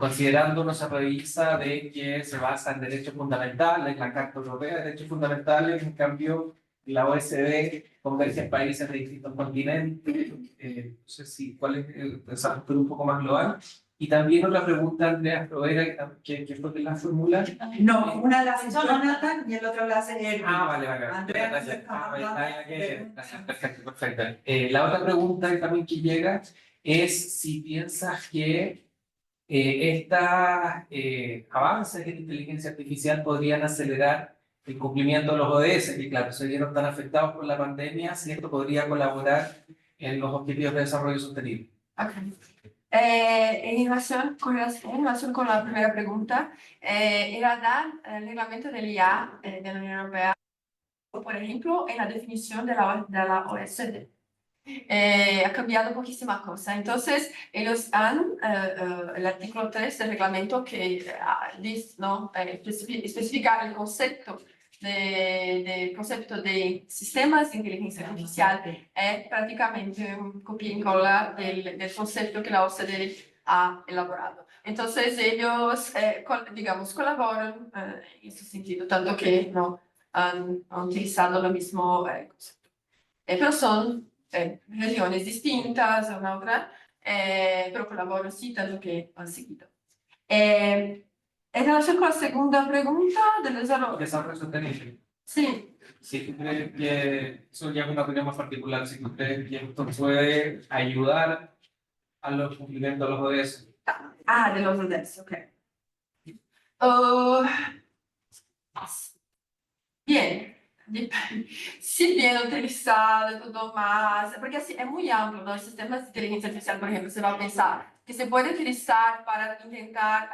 considerando no se revisa de que se basa en derechos fundamentales, la Carta Europea de Derechos Fundamentales, en cambio la OECD converge en países de distintos continentes, no sé si cuál es esa postura un poco más global. Y también otra pregunta, Andrea Provera, que fue que la formula. No, una la hace Jonathan y el otro la hace Erwin. Vale. Andrea, Perfecto. La otra pregunta también que llega es si piensas que estos avances en inteligencia artificial podrían acelerar el cumplimiento de los ODS, que claro, se vieron tan afectados por la pandemia, si esto podría colaborar en los objetivos de desarrollo sostenible. Okay. En relación con la primera pregunta, el reglamento del IA de la Unión Europea, por ejemplo, en la definición de la OECD. Ha cambiado poquísima cosa. Entonces, ellos han, el artículo 3 del reglamento que dice, ¿no?, especificar el concepto de sistemas de inteligencia artificial es prácticamente un copia y cola del concepto que la OCDE ha elaborado. Entonces, ellos, digamos, colaboran en ese sentido, tanto que no han utilizado lo mismo concepto. Pero son regiones distintas, una otra, pero colaboran sí, tanto que han seguido. En relación con la segunda pregunta del Desarrollo sostenible. Sí. Si tú crees que, eso ya es una opinión más particular, si tú crees que esto puede ayudar a los cumplimientos de los ODS. De los ODS, ok. Bien. Si bien utilizado todo más, porque así es muy amplio, ¿no? Sistemas de inteligencia artificial, por ejemplo, se va a pensar que se puede utilizar para intentar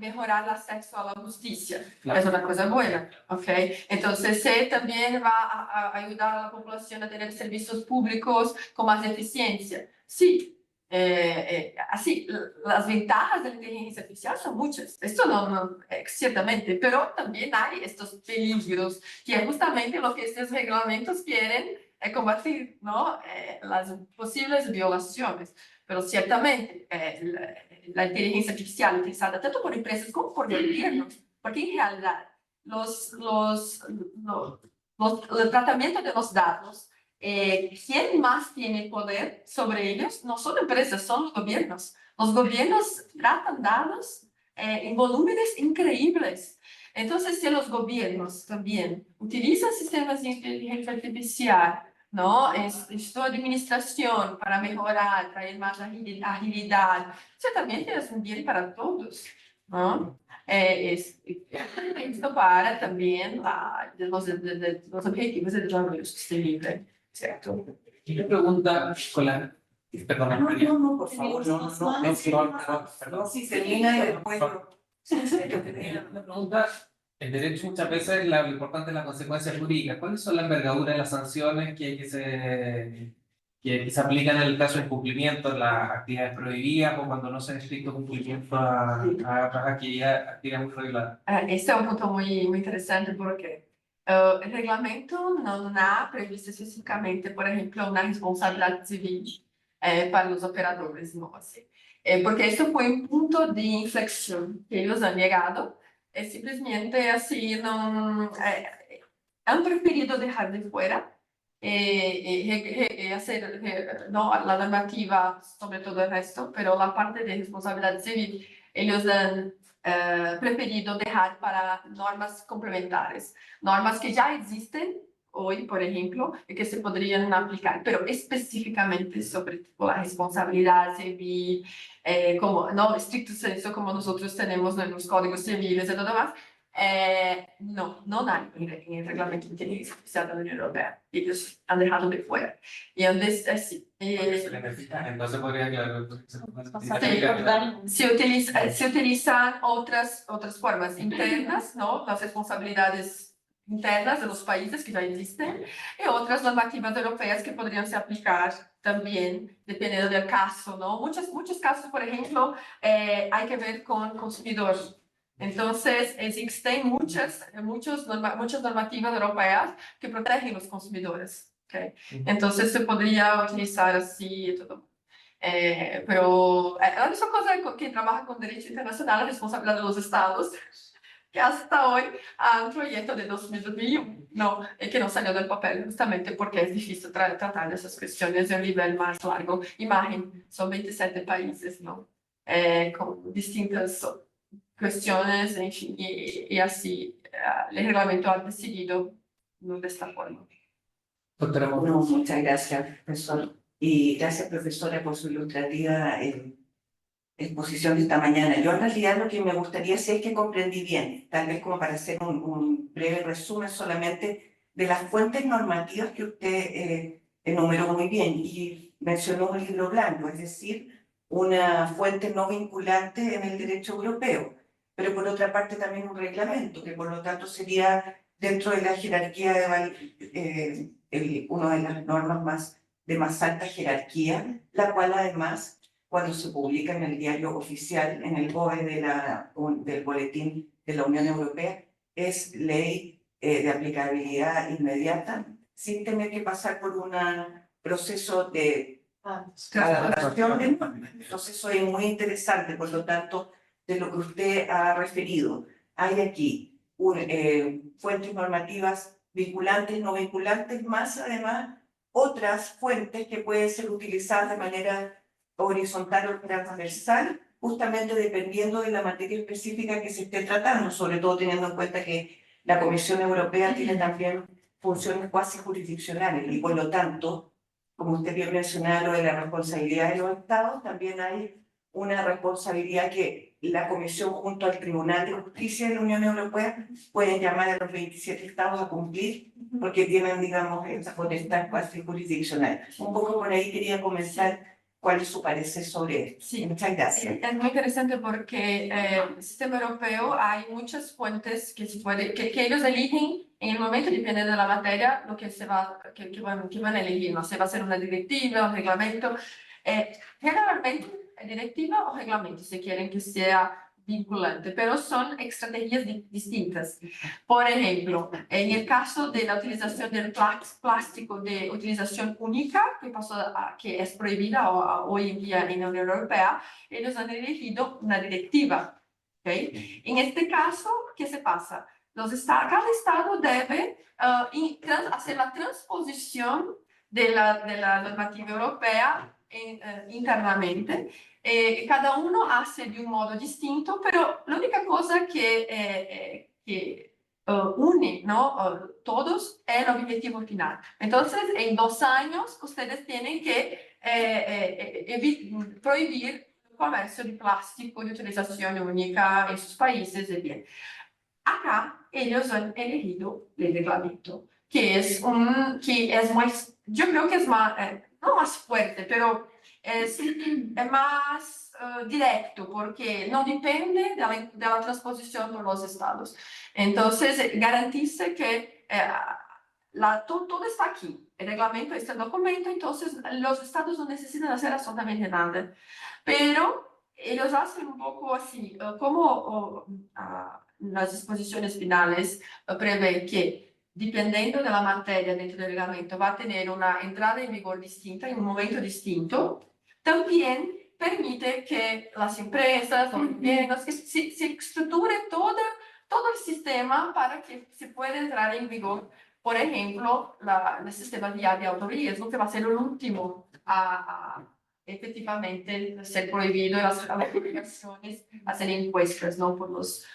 mejorar el acceso a la justicia. Claro. Es una cosa buena, ¿ok? Entonces, también va a ayudar a la población a tener servicios públicos con más eficiencia. Sí. Así, las ventajas de la inteligencia artificial son muchas, esto no ciertamente, pero también hay estos peligros, que es justamente lo que estos reglamentos quieren combatir, ¿no? Las posibles violaciones, pero ciertamente la inteligencia artificial utilizada tanto por empresas como por gobiernos, porque en realidad el tratamiento de los datos, ¿quién más tiene poder sobre ellos? No son empresas, son los gobiernos. Los gobiernos tratan datos en volúmenes increíbles. Entonces, si los gobiernos también utilizan sistemas de inteligencia artificial, ¿no?, en su administración para mejorar, traer más agilidad, ciertamente es un bien para todos, ¿no? Esto para también los objetivos de desarrollo sostenible. Certo. Y una pregunta con la... Perdona, María. No, por favor. Perdón. Sí, se viene después. Yo tenía una pregunta. El derecho muchas veces lo importante es la consecuencia jurídica. ¿Cuáles son la envergadura de las sanciones que se aplican en el caso de incumplimiento de las actividades prohibidas o cuando no se ha estricto cumplimiento a otras actividades muy reguladas? Este è un punto muy interesante porque il regolamento non ha previsto específicamente, por ejemplo, una responsabilidad civil para los operadores, ¿no? Así. Porque esto fue un punto de inflexión que ellos han llegado, simplemente así no, han preferido dejar de fuera hacer no, la normativa sobre todo el resto, pero la parte de responsabilidad civil ellos han preferido dejar para normas complementares, normas que ya existen hoy, por ejemplo, y que se podrían aplicar, pero específicamente sobre tipo, la responsabilidad civil, como no estricto senso como nosotros tenemos en los códigos civiles y todo más. No hay en el reglamento de inteligencia artificial de la Unión Europea. Ellos han dejado de fuera. Y entonces, sí. Entonces podría aclarar. Se utilizan otras formas internas, ¿no? Las responsabilidades internas de los países que ya existen y otras normativas europeas que podrían se aplicar también, dependiendo del caso, ¿no? Muchos casos, por ejemplo, hay que ver con consumidor. Entonces, existen muchas normativas europeas que protegen los consumidores. ¿Okay? Entonces, se podría utilizar así y todo. Pero la misma cosa que trabaja con derecho internacional, la responsabilidad de los estados, que hasta hoy hay un proyecto de 2001, ¿no? Que no salió del papel justamente porque es difícil tratar esas cuestiones de un nivel más largo. Imagen, son 27 países, ¿no? Con distintas cuestiones, en fin, y así el reglamento ha decidido de esta forma. Doctora Montt. No, muchas gracias, profesor. Y gracias, profesora, por su ilustrativa exposición de esta mañana. Yo en realidad lo que me gustaría si es que comprendí bien, tal vez como para hacer un breve resumen solamente de las fuentes normativas que usted enumeró muy bien y mencionó un libro blanco, es decir, una fuente no vinculante en el derecho europeo, pero por otra parte también un reglamento, que por lo tanto sería dentro de la jerarquía una de las normas de más alta jerarquía, la cual además cuando se publica en el diario oficial, en el BOE del Boletín de la Unión Europea, es ley de aplicabilidad inmediata, sin tener que pasar por un proceso de adaptación de normas. Entonces, eso es muy interesante, por lo tanto, de lo que usted ha referido. Hay aquí fuentes normativas vinculantes, no vinculantes, más además otras fuentes que pueden ser utilizadas de manera horizontal o transversal, justamente dependiendo de la materia específica que se esté tratando, sobre todo teniendo en cuenta que la Comisión Europea tiene también funciones cuasi jurisdiccionales y por lo tanto, como usted bien mencionaba, lo de la responsabilidad de los estados, también hay una responsabilidad que la Comisión junto al Tribunal de Justicia de la Unión Europea pueden llamar a los 27 estados a cumplir porque tienen, digamos, esa potestad cuasi jurisdiccional. Un poco por ahí quería comenzar. ¿Cuál es su parecer sobre esto? Sí, muchas gracias. Es muy interesante porque el sistema europeo hay muchas fuentes que ellos eligen en el momento, depende de la materia, lo que van a elegir, no sé, va a ser una directiva, un reglamento. Generalmente, directiva o reglamento, si quieren que sea vinculante, pero son estrategias distintas. Por ejemplo, en el caso de la utilización del plástico de utilización única, que es prohibida hoy en día en la Unión Europea, ellos han elegido una directiva. ¿Okay? En este caso, ¿qué se pasa? Cada estado debe hacer la transposición de la normativa europea internamente. Cada uno hace de un modo distinto, pero la única cosa que une, ¿no? Todos es el objetivo final. Entonces, en 2 años, ustedes tienen que prohibir el comercio de plástico de utilización única en sus países. Bien. Acá, ellos han elegido el reglamento, que es más, yo creo que es más, no más fuerte, pero es más directo porque no depende de la transposición por los estados. Entonces, garantiza que todo está aquí. El reglamento está en el documento, entonces los estados no necesitan hacer absolutamente nada. Pero ellos hacen un poco así, como las disposiciones finales prevé que, dependiendo de la materia dentro del reglamento, va a tener una entrada en vigor distinta en un momento distinto, también permite que las empresas, los gobiernos, que se estructure todo el sistema para que se pueda entrar en vigor, por ejemplo, el sistema de autoriesgo, que va a ser el último a efectivamente ser prohibido y las obligaciones a ser impuestas, ¿no? por los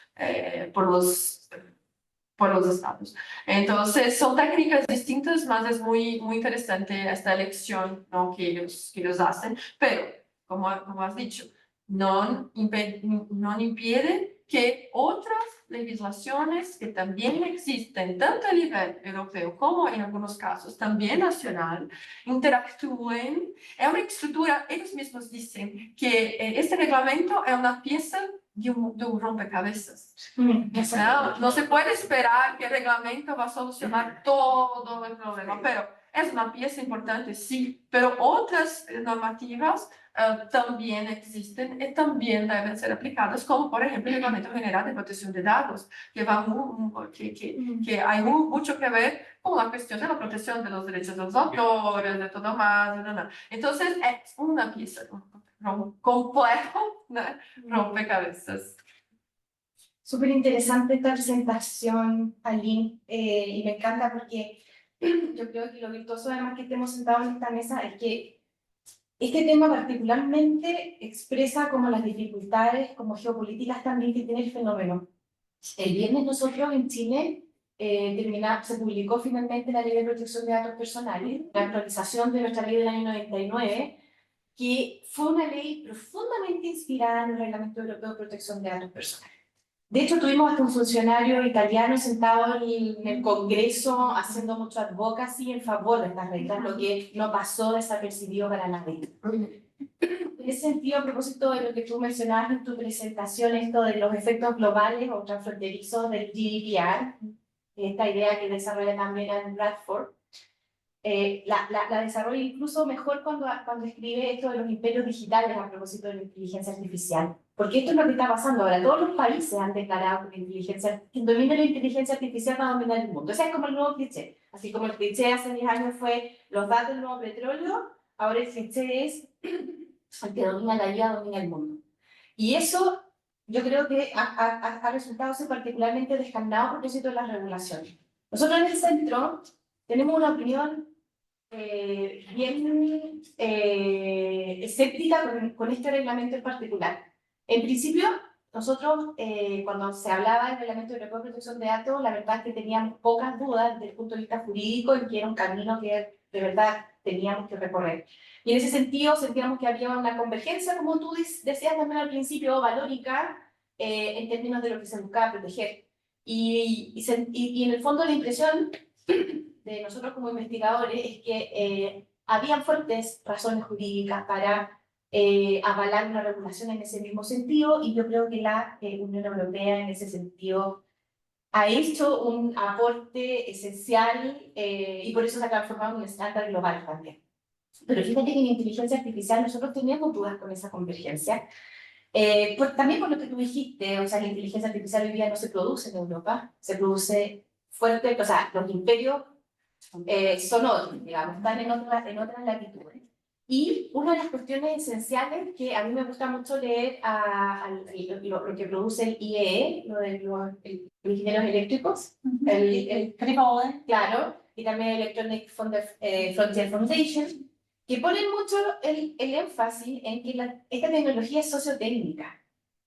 estados. Entonces, son técnicas distintas, mas es muy interesante esta elección, ¿no? que ellos hacen, pero, como has dicho, no impide que otras legislaciones que también existen, tanto a nivel europeo como en algunos casos también nacional, interactúen. Es una estructura, ellos mismos dicen que este reglamento es una pieza de un rompecabezas. No se puede esperar que el reglamento va a solucionar todo el problema, pero es una pieza importante, sí, pero otras normativas también existen y también deben ser aplicadas, como por ejemplo el Reglamento General de Protección de Datos, que hay mucho que ver con la cuestión de la protección de los derechos de los autores, de todo más. Entonces es una pieza complejo, ¿no? Rompecabezas. Súper interesante esta presentación, Aline, y me encanta porque yo creo que lo virtuoso además que estemos sentados en esta mesa es que este tema particularmente expresa como las dificultades como geopolíticas también que tiene el fenómeno. El viernes nosotros en Chile se publicó finalmente la Ley de Protección de Datos Personales, la actualización de nuestra ley del año 99, que fue una ley profundamente inspirada en el Reglamento Europeo de Protección de Datos Personales. De hecho, tuvimos hasta un funcionario italiano sentado en el Congreso haciendo mucho advocacy en favor de estas reglas, lo que no pasó desapercibido para nadie. En ese sentido, a propósito de lo que tú mencionabas en tu presentación, esto de los efectos globales o transfronterizos del GDPR, esta idea que desarrolla también Anne Bradford, la desarrolla incluso mejor cuando escribe esto de los imperios digitales a propósito de la inteligencia artificial. Porque esto es lo que está pasando ahora. Todos los países han declarado que quien domine la inteligencia artificial va a dominar el mundo. Ese es como el nuevo cliché. Así como el cliché hace 10 años fue los datos del nuevo petróleo, ahora el cliché es el que domina la vida, domina el mundo. Y eso yo creo que ha resultado ser particularmente descarnado a propósito de las regulaciones. Nosotros en el centro tenemos una opinión bien escéptica con este reglamento en particular. En principio, nosotros, cuando se hablaba del Reglamento Europeo de Protección de Datos, la verdad es que teníamos pocas dudas desde el punto de vista jurídico en que era un camino que de verdad teníamos que recorrer. Y en ese sentido sentíamos que había una convergencia, como tú decías también al principio, valórica, en términos de lo que se buscaba proteger. Y en el fondo la impresión de nosotros como investigadores es que habían fuertes razones jurídicas para avalar una regulación en ese mismo sentido, y yo creo que la Unión Europea en ese sentido ha hecho un aporte esencial y por eso se ha transformado en un estándar global también. Pero fíjate que en inteligencia artificial nosotros teníamos dudas con esa convergencia. También por lo que tú dijiste, o sea, la inteligencia artificial hoy día no se produce en Europa, se produce fuerte, o sea, los imperios son otros, digamos, están en otras latitudes. Y una de las cuestiones esenciales que a mí me gusta mucho leer lo que produce el IEE, lo de los ingenieros eléctricos, claro, y también Electronic Frontier Foundation, que ponen mucho el énfasis en que esta tecnología es sociotécnica,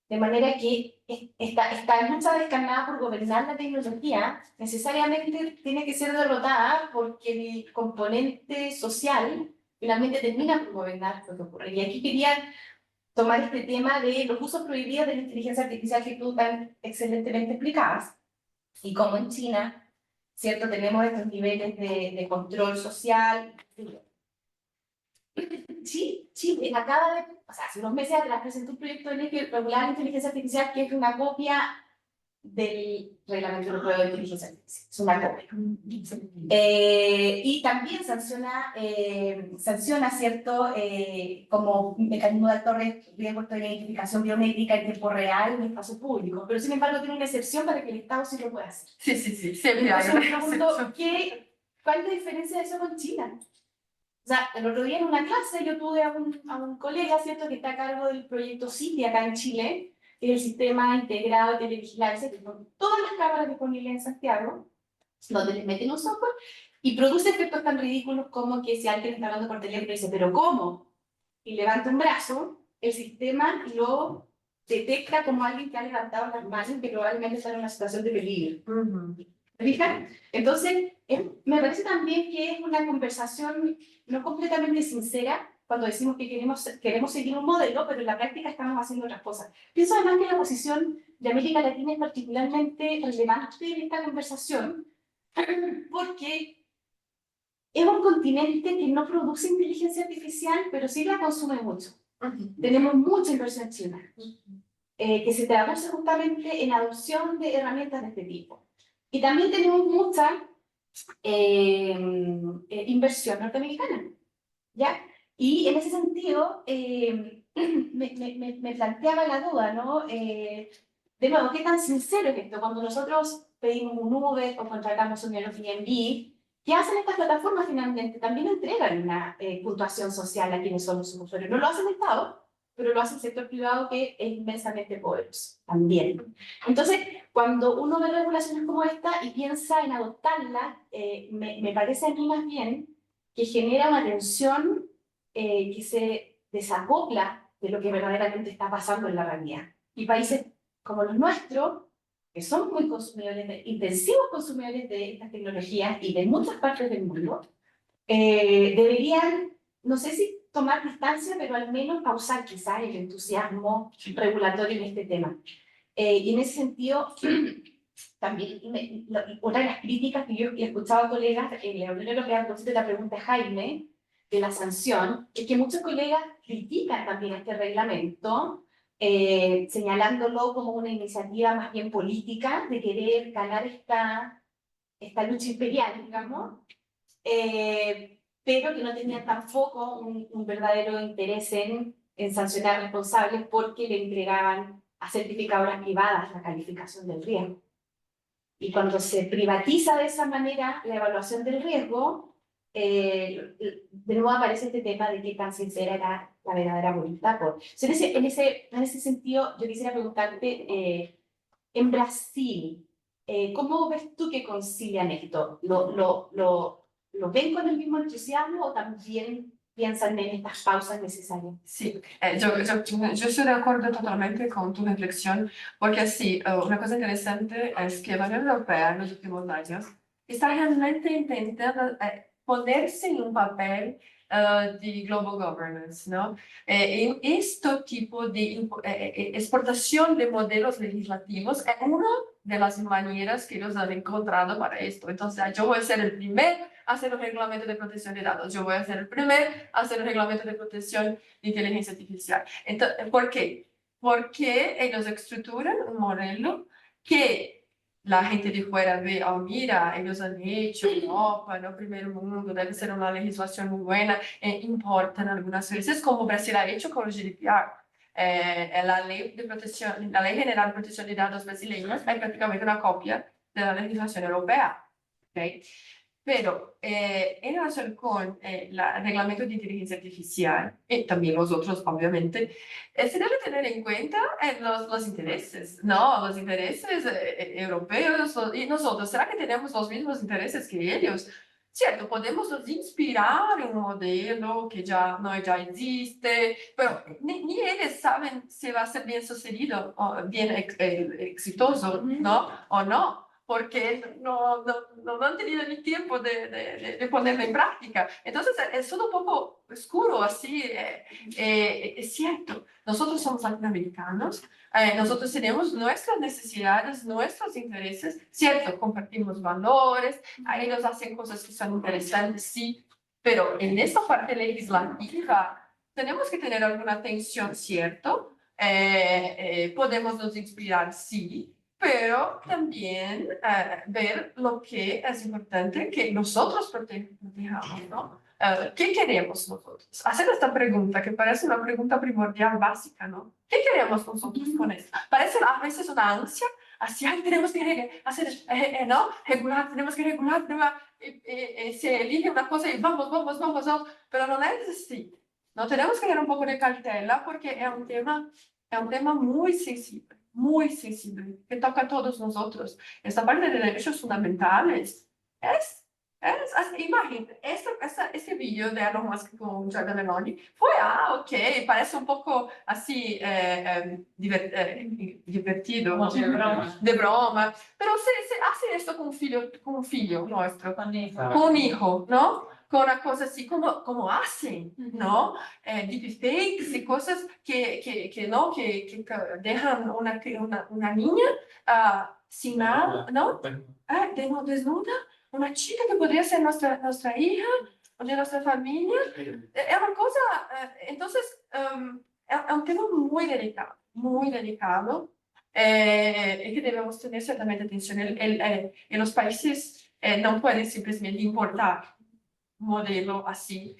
de manera que esta lucha descarnada por gobernar la tecnología necesariamente tiene que ser derrotada porque el componente social finalmente termina por gobernar lo que ocurre. Y aquí quería tomar este tema de los usos prohibidos de la inteligencia artificial que tú tan excelentemente explicabas, y como en China, ¿cierto? Tenemos estos niveles de control social. Chile acaba de, o sea, hace unos meses atrás presentó un proyecto de ley que regulaba la inteligencia artificial que es una copia del reglamento europeo de inteligencia artificial. Es una copia. Y también sanciona ¿cierto? Como un mecanismo de alto riesgo de la identificación biométrica en tiempo real en el espacio público. Pero sin embargo tiene una excepción para que el Estado sí lo pueda hacer. Sí, sí, sí, siempre hay Entonces una me pregunto, excepción. ¿cuál es la diferencia de eso con China? O sea, el otro día en una clase yo tuve a un colega, ¿cierto?, que está a cargo del proyecto CITI acá en Chile, que es el Sistema Integrado de Televigilancia, que son todas las cámaras disponibles en Santiago, donde les meten un software y produce efectos tan ridículos como que si alguien está hablando por teléfono y dice, ¿pero cómo? Y levanta un brazo, el sistema lo detecta como alguien que ha levantado las manos y que probablemente está en una situación de peligro. ¿Me fijan? Entonces, me parece también que es una conversación no completamente sincera cuando decimos que queremos seguir un modelo, pero en la práctica estamos haciendo otras cosas. Pienso además que la posición de América Latina es particularmente relevante en esta conversación, porque es un continente que no produce inteligencia artificial, pero sí la consume mucho. Tenemos mucha inversión china, que se traduce justamente en adopción de herramientas de este tipo. Y también tenemos mucha inversión norteamericana, ¿ya? Y en ese sentido, me planteaba la duda, ¿no? De nuevo, ¿qué tan sincero es esto? Cuando nosotros pedimos un Uber o contratamos un Airbnb, ¿qué hacen estas plataformas finalmente? También entregan una puntuación social a quienes son sus usuarios. No lo hace el Estado, pero lo hace el sector privado, que es inmensamente poderoso también. Entonces, cuando uno ve regulaciones como esta y piensa en adoptarlas, me parece a mí más bien que genera una tensión que se desacopla de lo que verdaderamente está pasando en la realidad. Y países como los nuestros, que son muy intensivos consumidores de estas tecnologías y de muchas partes del mundo, deberían, no sé si tomar distancia, pero al menos pausar quizás el entusiasmo regulatorio en este tema. Y en ese sentido, también una de las críticas que yo he escuchado a colegas en la Unión Europea, entonces de la pregunta de Jaime, de la sanción, es que muchos colegas critican también este reglamento, señalándolo como una iniciativa más bien política de querer ganar esta lucha imperial, digamos, pero que no tenía tampoco un verdadero interés en sancionar responsables porque le entregaban a certificadoras privadas la calificación del riesgo. Y cuando se privatiza de esa manera la evaluación del riesgo, de nuevo aparece este tema de qué tan sincera era la verdadera voluntad. En ese sentido, yo quisiera preguntarte, en Brasil, ¿cómo ves tú que concilian esto? ¿Lo ven con el mismo entusiasmo o también piensan en estas pausas necesarias? Sí, yo estoy de acuerdo totalmente con tu reflexión, porque sí, una cosa interesante es que la Unión Europea en los últimos años está realmente intentando ponerse en un papel de global governance, ¿no? En este tipo de exportación de modelos legislativos es una de las maneras que ellos han encontrado para esto. Entonces, yo voy a ser el primero a hacer un reglamento de protección de datos, yo voy a ser el primero a hacer un reglamento de protección de inteligencia artificial. Entonces, ¿por qué? Porque ellos estructuran un modelo que la gente de fuera ve, oh, mira, ellos han hecho Europa, ¿no? Primer mundo, debe ser una legislación muy buena, importan algunas veces, como Brasil ha hecho con el GDPR. La ley de protección, la ley general de protección de datos brasileña es prácticamente una copia de la legislación europea. ¿Okay? Pero en relación con el reglamento de inteligencia artificial y también los otros, obviamente, se debe tener en cuenta los intereses, ¿no? Los intereses europeos y nosotros. ¿Será que tenemos los mismos intereses que ellos? Cierto, podemos nos inspirar en un modelo que ya existe, pero ni ellos saben si va a ser bien sucedido o bien exitoso, ¿no? O no. Porque no han tenido ni tiempo de ponerlo en práctica. Entonces, es todo un poco oscuro, así, es cierto. Nosotros somos latinoamericanos, nosotros tenemos nuestras necesidades, nuestros intereses, cierto, compartimos valores, ellos hacen cosas que son interesantes, sí, pero en esta parte legislativa tenemos que tener alguna atención, ¿cierto? Podemos nos inspirar, sí, pero también ver lo que es importante que nosotros protejamos, ¿no? ¿Qué queremos nosotros? Hacer esta pregunta, que parece una pregunta primordial, básica, ¿no? ¿Qué queremos nosotros con esto? Parece a veces una ansia, así, ay, tenemos que hacer, ¿no? Regular, tenemos que regular, se elige una cosa y vamos, pero no es así. No tenemos que dar un poco de cautela porque es un tema muy sensible, que toca a todos nosotros. Esta parte de derechos fundamentales imagínate, este vídeo de Elon Musk con Giorgia Meloni fue, ok, parece un poco así divertido, de broma, pero se hace esto con un figlio nuestro, con un hijo, ¿no? Con una cosa así como hacen, ¿no? Deepfakes y cosas que dejan una niña sin nada, ¿no? Desnuda. Una chica que podría ser nuestra hija o de nuestra familia. Es una cosa, entonces, es un tema muy delicado, y que debemos tener ciertamente atención. En los países no pueden simplemente importar un modelo así,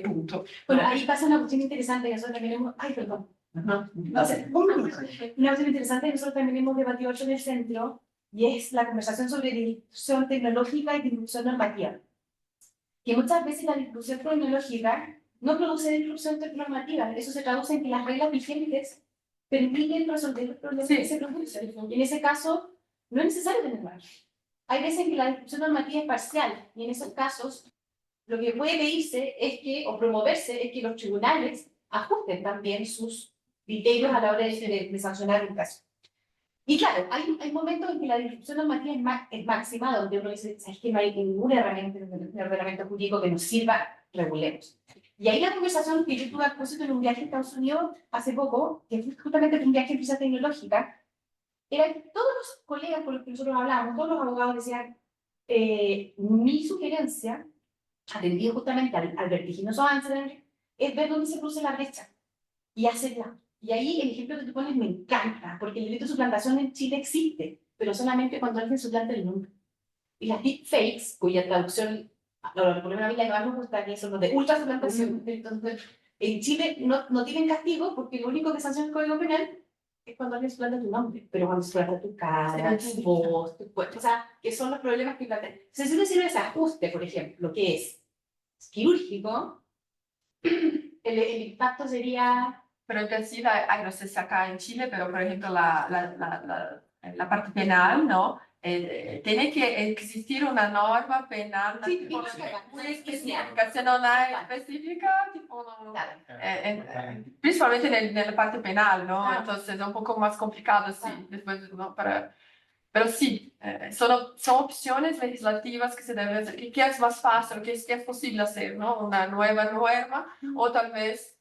punto. Bueno, ahí pasa una cuestión interesante que nosotros también hemos... Ay, perdón. Una cuestión interesante que nosotros también hemos debatido en el centro, y es la conversación sobre disrupción tecnológica y disrupción normativa. Que muchas veces la disrupción tecnológica no produce disrupción normativa, eso se traduce en que las reglas vigentes permiten resolver los problemas que se producen. Y en ese caso, no es necesario tener más. Hay veces en que la disrupción normativa es parcial, y en esos casos, lo que puede pedirse es que, o promoverse, es que los tribunales ajusten también sus criterios a la hora de sancionar un caso. Y claro, hay momentos en que la disrupción normativa es máxima, donde uno dice, ¿sabes que no hay ninguna herramienta en el ordenamiento jurídico que nos sirva? Regulemos. Y ahí la conversación que yo tuve a propósito en un viaje a Estados Unidos hace poco, que fue justamente un viaje de empresa tecnológica, era que todos los colegas con los que nosotros hablábamos, todos los abogados decían, mi sugerencia, atendido justamente al vertiginoso avance, es ver dónde se produce la brecha y hacerla. Y ahí el ejemplo que tú pones me encanta, porque el delito de suplantación en Chile existe, pero solamente cuando alguien suplanta el nombre. Y las deepfakes, cuya traducción, por una vida que más nos gusta, que son los de ultra suplantación, entonces, en Chile no tienen castigo porque lo único que sanciona el Código Penal es cuando alguien suplanta tu nombre, pero cuando suplanta tu cara, tu voz, tu cuerpo, o sea, que son los problemas que plantean. Si se sirve ese ajuste, por ejemplo, que es quirúrgico, el impacto sería... Pero en sí, no sé si acá en Chile, pero por ejemplo la parte penal, ¿no? Tiene que existir una norma penal muy específica, si no hay específica, tipo, no, principalmente en la parte penal, ¿no? Entonces es un poco más complicado, sí, después, ¿no? Pero sí, son opciones legislativas que se deben hacer, que es más fácil, que es posible hacer, ¿no? Una nueva norma, o tal vez,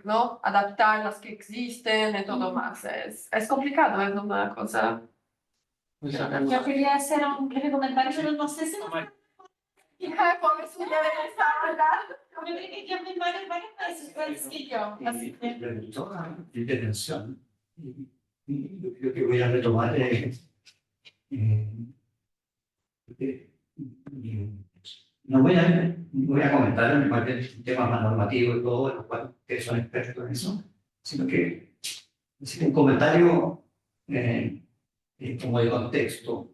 ¿no? Adaptar las que existen y todo más. Es complicado, es una cosa... Yo quería hacer un breve comentario, pero no sé si... Pobrecilla de esa, ¿verdad? Yo creo que ya me varias veces que yo. Así que... De tensión. Y yo creo que voy a retomar no voy a comentar en parte del tema más normativo y todo, en los cuales ustedes son expertos en eso, sino que necesito un comentario como de contexto.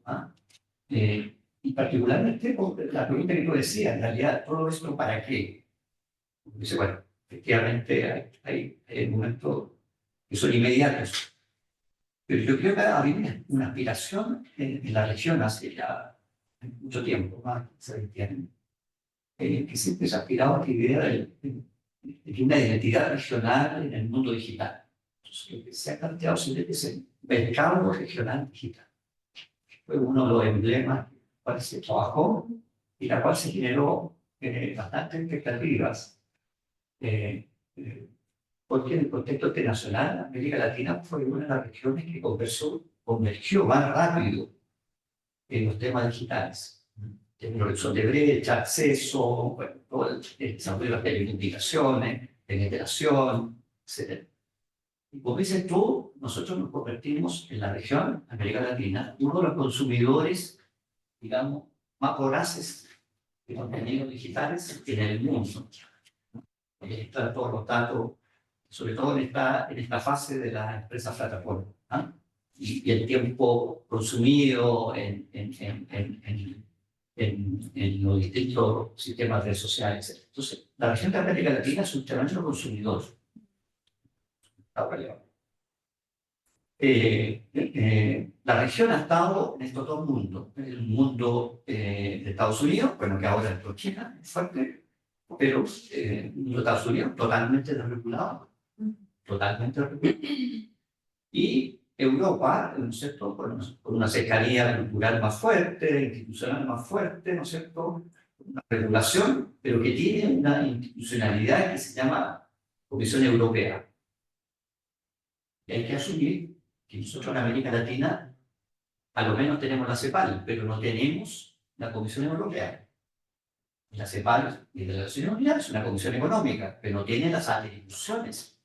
Y particularmente la pregunta que tú decías, en realidad, todo esto para qué. Dice, bueno, efectivamente hay momentos que son inmediatos. Pero yo creo que ha habido una aspiración en la región hace ya mucho tiempo, más de 20 años, que siempre se ha aspirado a la idea de una identidad regional en el mundo digital. Entonces, lo que se ha planteado siempre es el mercado regional digital. Fue uno de los emblemas con los cuales se trabajó y la cual se generó bastantes expectativas. Porque en el contexto internacional, América Latina fue una de las regiones que convergió más rápido en los temas digitales. reducción de brecha, acceso, bueno, todo el desarrollo de las telecomunicaciones, penetración, etc. Y como dices tú, nosotros nos convertimos en la región, América Latina, uno de los consumidores, digamos, más voraces de contenidos digitales en el mundo. Están todos los datos, sobre todo en esta fase de las empresas plataformas, ¿ah? Y el tiempo consumido en los distintos sistemas de redes sociales, etc. Entonces, la región de América Latina es un tremendo consumidor. La región ha estado en estos dos mundos, en el mundo de Estados Unidos, bueno, que ahora es China, es fuerte, pero el mundo de Estados Unidos totalmente desregulado, y Europa, ¿no es cierto?, con una cercanía cultural más fuerte, institucional más fuerte, ¿no es cierto?, una regulación, pero que tiene una institucionalidad que se llama Comisión Europea. Y hay que asumir que nosotros en América Latina a lo menos tenemos la CEPAL, pero no tenemos la Comisión Europea. La CEPAL y de las Naciones Unidas es una comisión económica, pero no tiene las atribuciones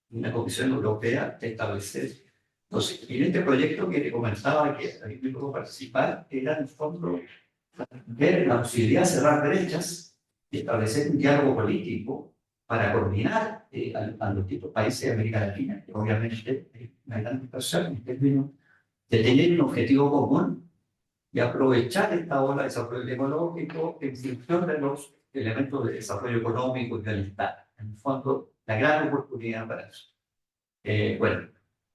de una Comisión Europea de establecer. Entonces, en este proyecto que te comentaba que a mí me tocó participar, era en el fondo ver la posibilidad de cerrar brechas y establecer un diálogo político para coordinar a los distintos países de América Latina, que obviamente es una gran inversión en términos de tener un objetivo común y aprovechar esta ola de desarrollo tecnológico en función de los elementos de desarrollo económico y bienestar. En el fondo, la gran oportunidad para eso. Bueno,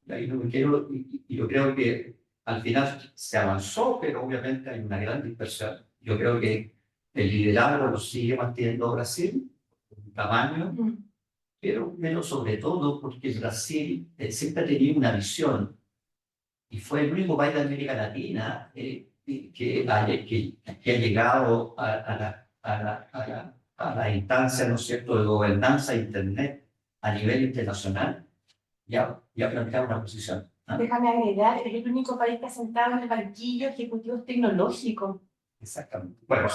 ahí no me quiero, y yo creo que al final se avanzó, pero obviamente hay una gran dispersión. Yo creo que el liderazgo lo sigue manteniendo Brasil, un tamaño, pero sobre todo porque Brasil siempre ha tenido una visión y fue el único país de América Latina que ha llegado a la instancia, ¿no es cierto?, de gobernanza de Internet a nivel internacional y ha planteado una posición. ¿Ah? Déjame agregar, es el único país que ha sentado en el banquillo ejecutivos tecnológicos. Exactamente. Bueno,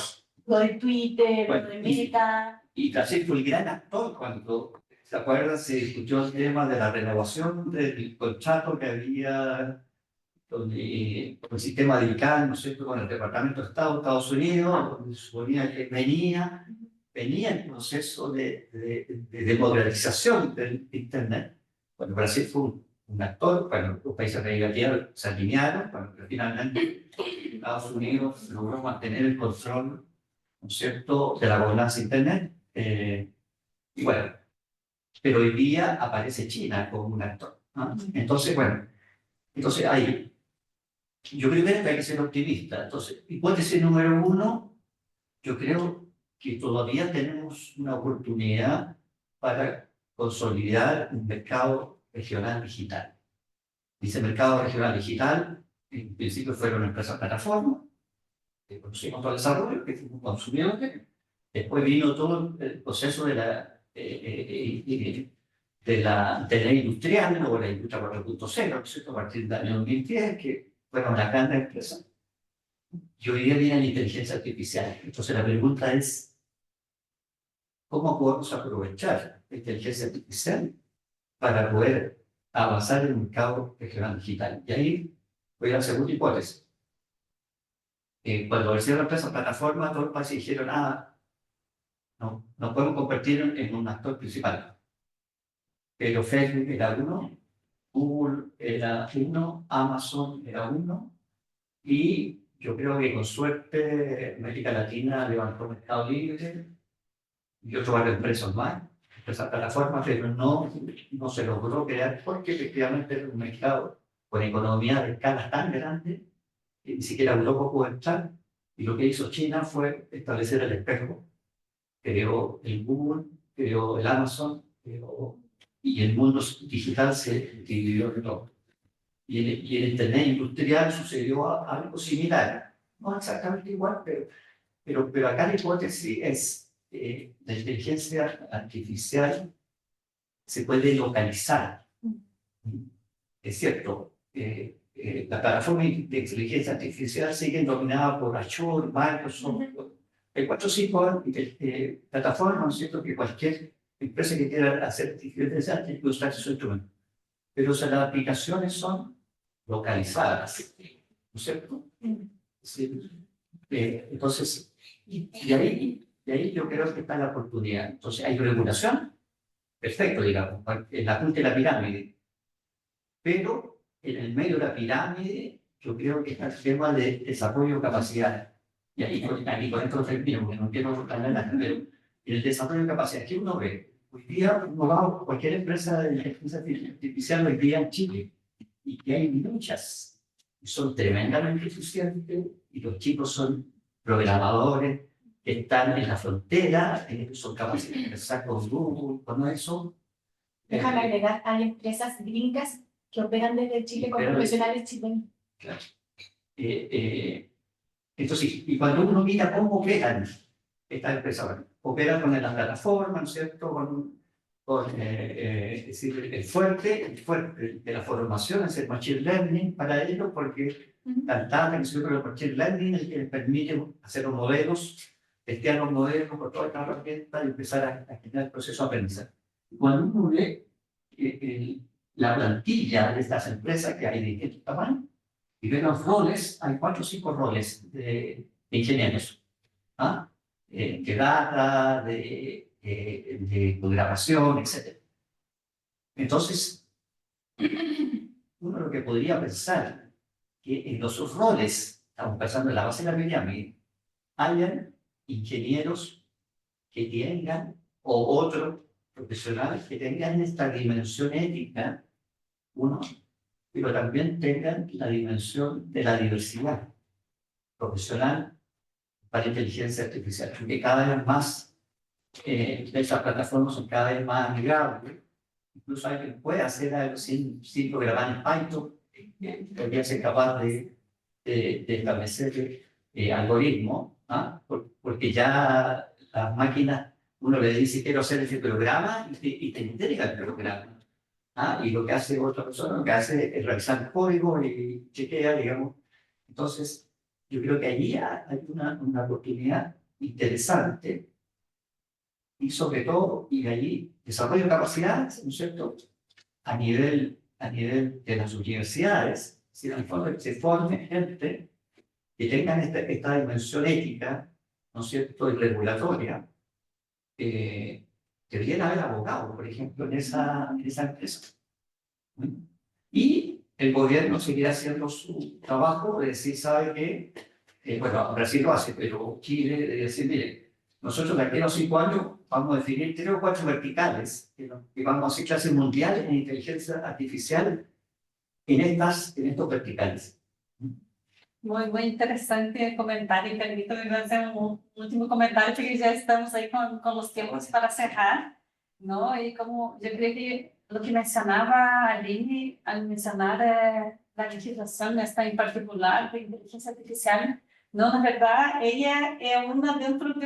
Lo de Twitter, bueno, lo de Meta. y Brasil fue el gran actor cuando, ¿se acuerdan? Se discutió el tema de la renovación del contrato que había con el sistema de ICANN, ¿no es cierto?, con el Departamento de Estado de Estados Unidos, donde se suponía que venía el proceso de democratización del Internet. Bueno, Brasil fue un actor, bueno, los países de América Latina se alinearon, bueno, pero finalmente Estados Unidos logró mantener el control, ¿no es cierto?, de la gobernanza de Internet. Y bueno, pero hoy día aparece China como un actor, ¿no? Entonces, bueno, ahí, yo primero que hay que ser optimista. Entonces, hipótesis número uno, yo creo que todavía tenemos una oportunidad para consolidar un mercado regional digital. Dice mercado regional digital, en principio fueron empresas plataformas, que conocimos todo el desarrollo, que fuimos consumidores. Después vino todo el proceso de la industrial o la industria 4.0, ¿no es cierto?, a partir del año 2010, que fueron las grandes empresas. Y hoy día viene la inteligencia artificial. Entonces la pregunta es, ¿cómo podemos aprovechar la inteligencia artificial para poder avanzar en el mercado regional digital? Y ahí voy a la segunda hipótesis. Cuando aparecieron las empresas plataformas, todos los países dijeron, no podemos convertir en un actor principal. Pero Facebook era uno, Google era uno, Amazon era uno, y yo creo que con suerte América Latina levantó Mercado Libre y otros varios empresas más, empresas plataformas, pero no se logró crear porque efectivamente era un mercado con economía de escala tan grande que ni siquiera Europa pudo entrar, y lo que hizo China fue establecer el espejo. Creó el Google, creó el Amazon, y el mundo digital se dividió en todo. Y en el Internet industrial sucedió algo similar. No exactamente igual, pero acá la hipótesis es la inteligencia artificial se puede localizar. Es cierto, las plataformas de inteligencia artificial siguen dominadas por Azure, Microsoft. Hay 4 o 5 plataformas, ¿no es cierto?, que cualquier empresa que quiera hacer inteligencia artificial tiene que usar esos instrumentos. Pero o sea, las aplicaciones son localizadas, ¿no es cierto? Sí. Entonces, y ahí yo creo que está la oportunidad. Entonces, hay regulación, perfecto, digamos, en la punta de la pirámide. Pero en el medio de la pirámide, yo creo que está el tema de desarrollo de capacidad. Y ahí con esto termino, porque no quiero hablar, pero el desarrollo de capacidad que uno ve. Hoy día uno va a cualquier empresa de inteligencia artificial hoy día en Chile, y que hay muchas, y son tremendamente eficientes, y los chicos son programadores, que están en la frontera, son capaces de conversar con Google, con eso. Déjame agregar, hay empresas gringas que operan desde Chile con profesionales chilenos. Claro. Entonces, y cuando uno mira cómo operan estas empresas, operan con la plataforma, ¿no es cierto?, es decir, el fuerte de la formación es el machine learning para ellos, porque la data, ¿no es cierto?, el machine learning es el que les permite hacer los modelos, testear los modelos con toda esta herramienta y empezar a generar el proceso de aprendizaje. Cuando uno ve la plantilla de estas empresas que hay de distintos tamaños, y ve los roles, hay 4 o 5 roles de ingenieros, ¿ah? De data, de programación, etc. Entonces, uno lo que podría pensar que en los roles, estamos pensando en la base de la pirámide, hayan ingenieros que tengan, o otros profesionales que tengan esta dimensión ética, uno, pero también tengan la dimensión de la diversidad profesional para inteligencia artificial, porque cada vez más estas plataformas son cada vez más amigables. Incluso alguien puede hacer algo sin programar en Python, podría ser capaz de establecer algoritmos, ¿ah? Porque ya las máquinas, uno le dice quiero hacer este programa y te entrega el programa. ¿Ah? Y lo que hace otra persona, lo que hace es revisar el código y chequea, digamos. Entonces, yo creo que allí hay una oportunidad interesante y sobre todo, y de allí, desarrollo de capacidades, ¿no es cierto?, a nivel de las universidades, si en el fondo se forme gente que tengan esta dimensión ética, ¿no es cierto?, y regulatoria, deberían haber abogados, por ejemplo, en esa empresa. Y el gobierno seguirá haciendo su trabajo de decir, ¿sabe qué? Bueno, Brasil lo hace, pero Chile debe decir, mire, nosotros de aquí a los 5 años vamos a definir 3 o 4 verticales que vamos a hacer clases mundiales en inteligencia artificial en estos verticales. Muy interesante el comentario. Permítame hacer un último comentario, porque ya estamos ahí con los tiempos para cerrar, ¿no? Y como yo creo que lo que mencionaba Aline al mencionar la legislación, esta en particular de inteligencia artificial, no, na verdade, ella é uma dentro de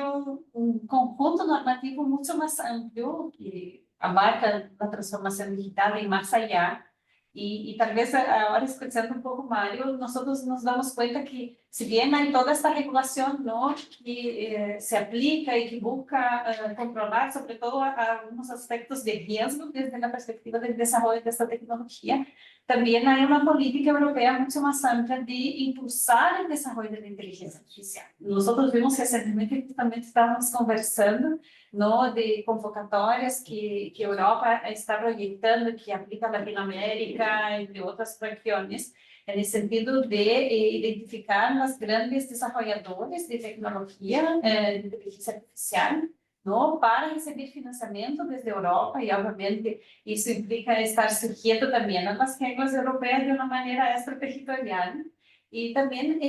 um conjunto normativo muito mais amplo que abarca a transformação digital e mais allá. Y tal vez ahora escuchando un poco Mario, nosotros nos damos cuenta que si bien hay toda esta regulación, ¿no?, que se aplica y que busca controlar sobre todo algunos aspectos de riesgo desde la perspectiva del desarrollo de esta tecnología, también hay una política europea mucho más amplia de impulsar el desarrollo de la inteligencia artificial. Nosotros vimos recientemente, justamente estábamos conversando, ¿no?, de convocatorias que Europa está proyectando, que aplica a Latinoamérica, entre otras regiones, en el sentido de identificar los grandes desarrolladores de tecnología de inteligencia artificial, ¿no?, para recibir financiamiento desde Europa, y obviamente eso implica estar sujeto también a las reglas europeas de una manera extraterritorial. Y también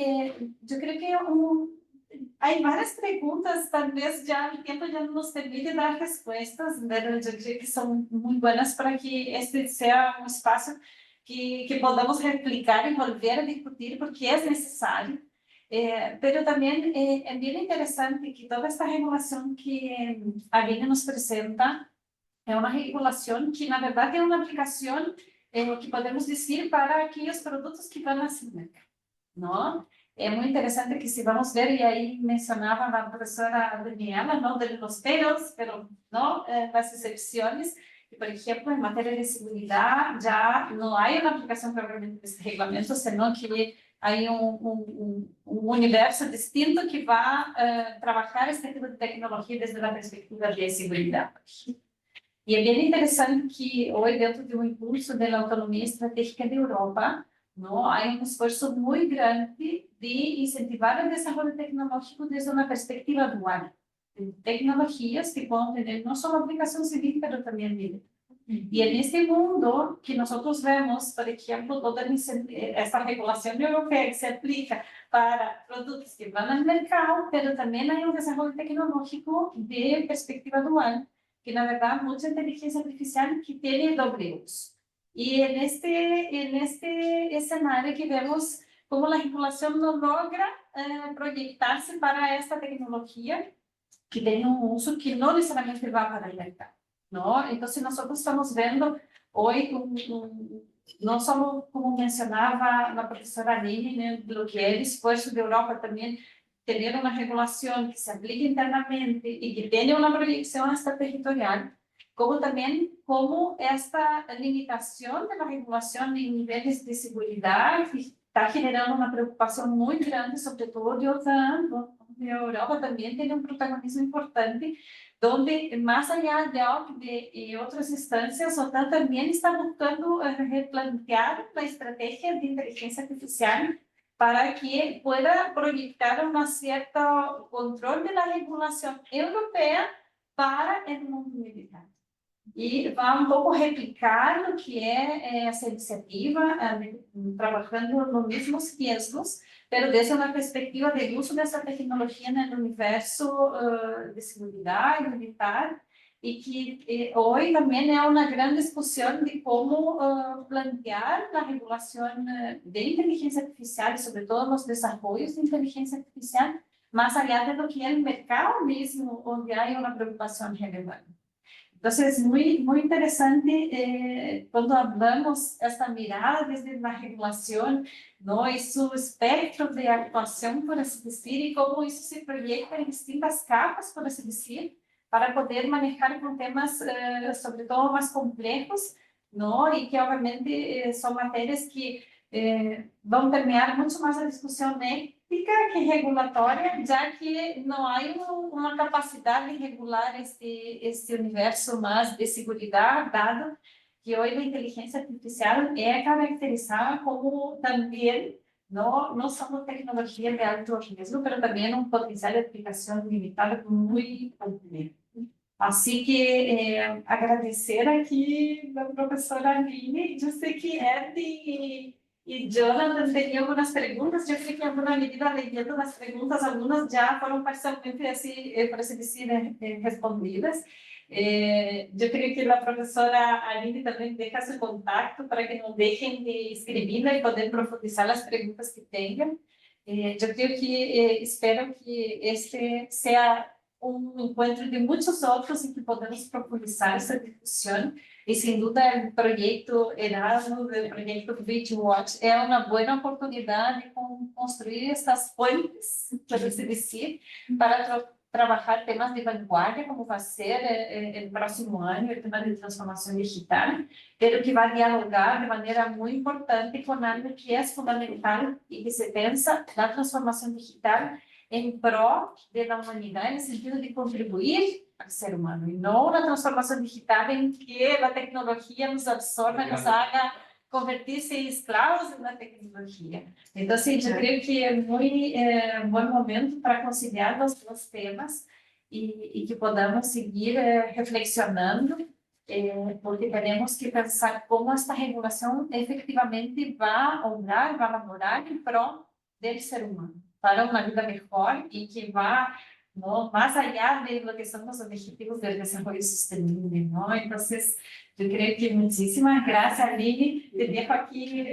yo creo que hay varias preguntas, tal vez ya el tiempo ya no nos permite dar respuestas, pero yo creo que son muy buenas para que este sea un espacio que podamos replicar y volver a discutir, porque es necesario. Pero también es bien interesante que toda esta regulación que Aline nos presenta es una regulación que, na verdade, é uma aplicação que podemos decir para aquellos productos que van a ser mercado, ¿no? Es muy interesante que si vamos a ver, y ahí mencionaba la profesora Daniela, ¿no? De los pero ¿no? Las excepciones. Por ejemplo, en materia de seguridad ya no hay una aplicación propiamente de este reglamento, sino que hay un universo distinto que va a trabajar este tipo de tecnología desde la perspectiva de seguridad. Y es bien interesante que hoy, dentro de un impulso de la autonomía estratégica de Europa, ¿no? Hay un esfuerzo muy grande de incentivar el desarrollo tecnológico desde una perspectiva dual. Tecnologías que puedan tener no solo aplicación civil, pero también militar. Y en este mundo que nosotros vemos, por ejemplo, toda esta regulación europea que se aplica para productos que van al mercado, pero también hay un desarrollo tecnológico de perspectiva dual, que na verdad mucha inteligencia artificial que tiene doble uso. Y en este escenario que vemos cómo la regulación no logra proyectarse para esta tecnología que tiene un uso que no necesariamente va para el mercado, ¿no? Entonces nosotros estamos viendo hoy, no solo como mencionaba la profesora Aline, lo que es el esfuerzo de Europa también, tener una regulación que se aplique internamente y que tenga una proyección hasta territorial, como también como esta limitación de la regulación en niveles de seguridad que está generando una preocupación muy grande, sobre todo de OTAN, donde Europa también tiene un protagonismo importante, donde más allá de otras instancias, OTAN también está buscando replantear la estrategia de inteligencia artificial para que pueda proyectar un cierto control de la regulación europea para el mundo militar. Y va un poco replicar lo que es esa iniciativa, trabajando los mismos riesgos, pero desde una perspectiva del uso de esa tecnología en el universo de seguridad y militar, y que hoy también hay una gran discusión de cómo plantear la regulación de inteligencia artificial, y sobre todo los desarrollos de inteligencia artificial, más allá de lo que es el mercado mismo, donde hay una preocupación relevante. Entonces, es muy interesante cuando hablamos esta mirada desde la regulación, ¿no? Y su espectro de actuación, por así decir, y cómo eso se proyecta en distintas capas, por así decir, para poder manejar con temas, sobre todo, más complejos, ¿no? Y que obviamente son materias que van a permear mucho más la discusión ética que regulatoria, ya que no hay una capacidad de regular este universo más de seguridad, dado que hoy la inteligencia artificial es caracterizada como también no solo tecnología de alto riesgo, pero también un potencial de aplicación limitada muy complejo. Así que agradecer aquí a la profesora Aline. Yo sé que Andy y Jonathan tenían algunas preguntas. Yo creo que en alguna medida, leyendo las preguntas, algunas ya fueron parcialmente, así, por así decir, respondidas. Yo creo que la profesora Aline también deja su contacto para que no dejen de escribirla y poder profundizar las preguntas que tengan. Yo creo que espero que este sea un encuentro de muchos otros en que podemos profundizar esta discusión. Y sin duda el proyecto Erasmus, el proyecto Bridge Watch, es una buena oportunidad de construir estas puentes, por así decir, para trabajar temas de vanguardia, como va a ser el próximo año, el tema de transformación digital, pero que va a dialogar de manera muy importante con algo que es fundamental y que se piensa la transformación digital en pro de la humanidad, en el sentido de contribuir al ser humano, y no una transformación digital en que la tecnología nos absorba, nos haga convertirse en esclavos de la tecnología. Entonces, yo creo que es muy buen momento para conciliar los dos temas y que podamos seguir reflexionando, porque tenemos que pensar cómo esta regulación efectivamente va a obrar, va a laborar en pro del ser humano, para uma vida melhor e que vá ¿no? Más allá de lo que son los objetivos del desarrollo sostenible, ¿no? Entonces, yo creo que muchísimas gracias, Lili. Te dejo aquí,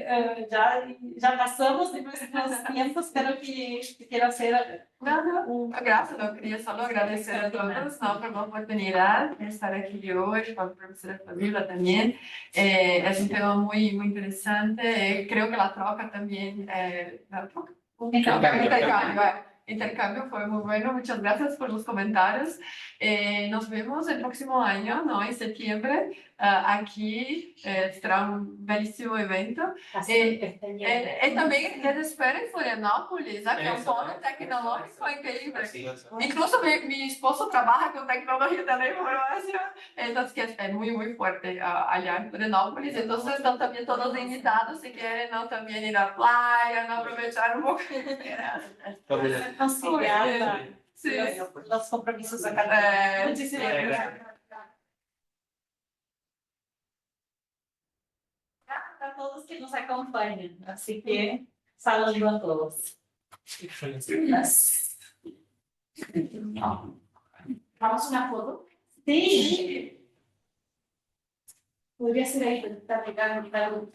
ya pasamos de nuestros tiempos, pero que quiero hacer Gracias, no quería solo agradecer a todos, ¿no? Por la oportunidad de estar aquí hoy, con la profesora Fabiola también. Es un tema muy, muy interesante. Creo que la troca también, la troca, intercambio fue muy bueno. Muchas gracias por los comentarios. Nos vemos el próximo año, ¿no? En septiembre. Aquí será un bellísimo evento. E também eles esperam em Florianópolis, que é um polo tecnológico incrível. Incluso mi esposo trabaja con tecnología de la información, entonces que es muy, muy fuerte allá en Florianópolis. Entonces están también todos invitados si quieren, ¿no? También ir a la playa, ¿no? Aprovechar un poco. conciliar Sí. los compromisos académicos. Muchísimas gracias. A todos que nos acompañan, así que saludo a todos. ¿Vamos una foto? Sí. Podría ser ahí, pero está pegado.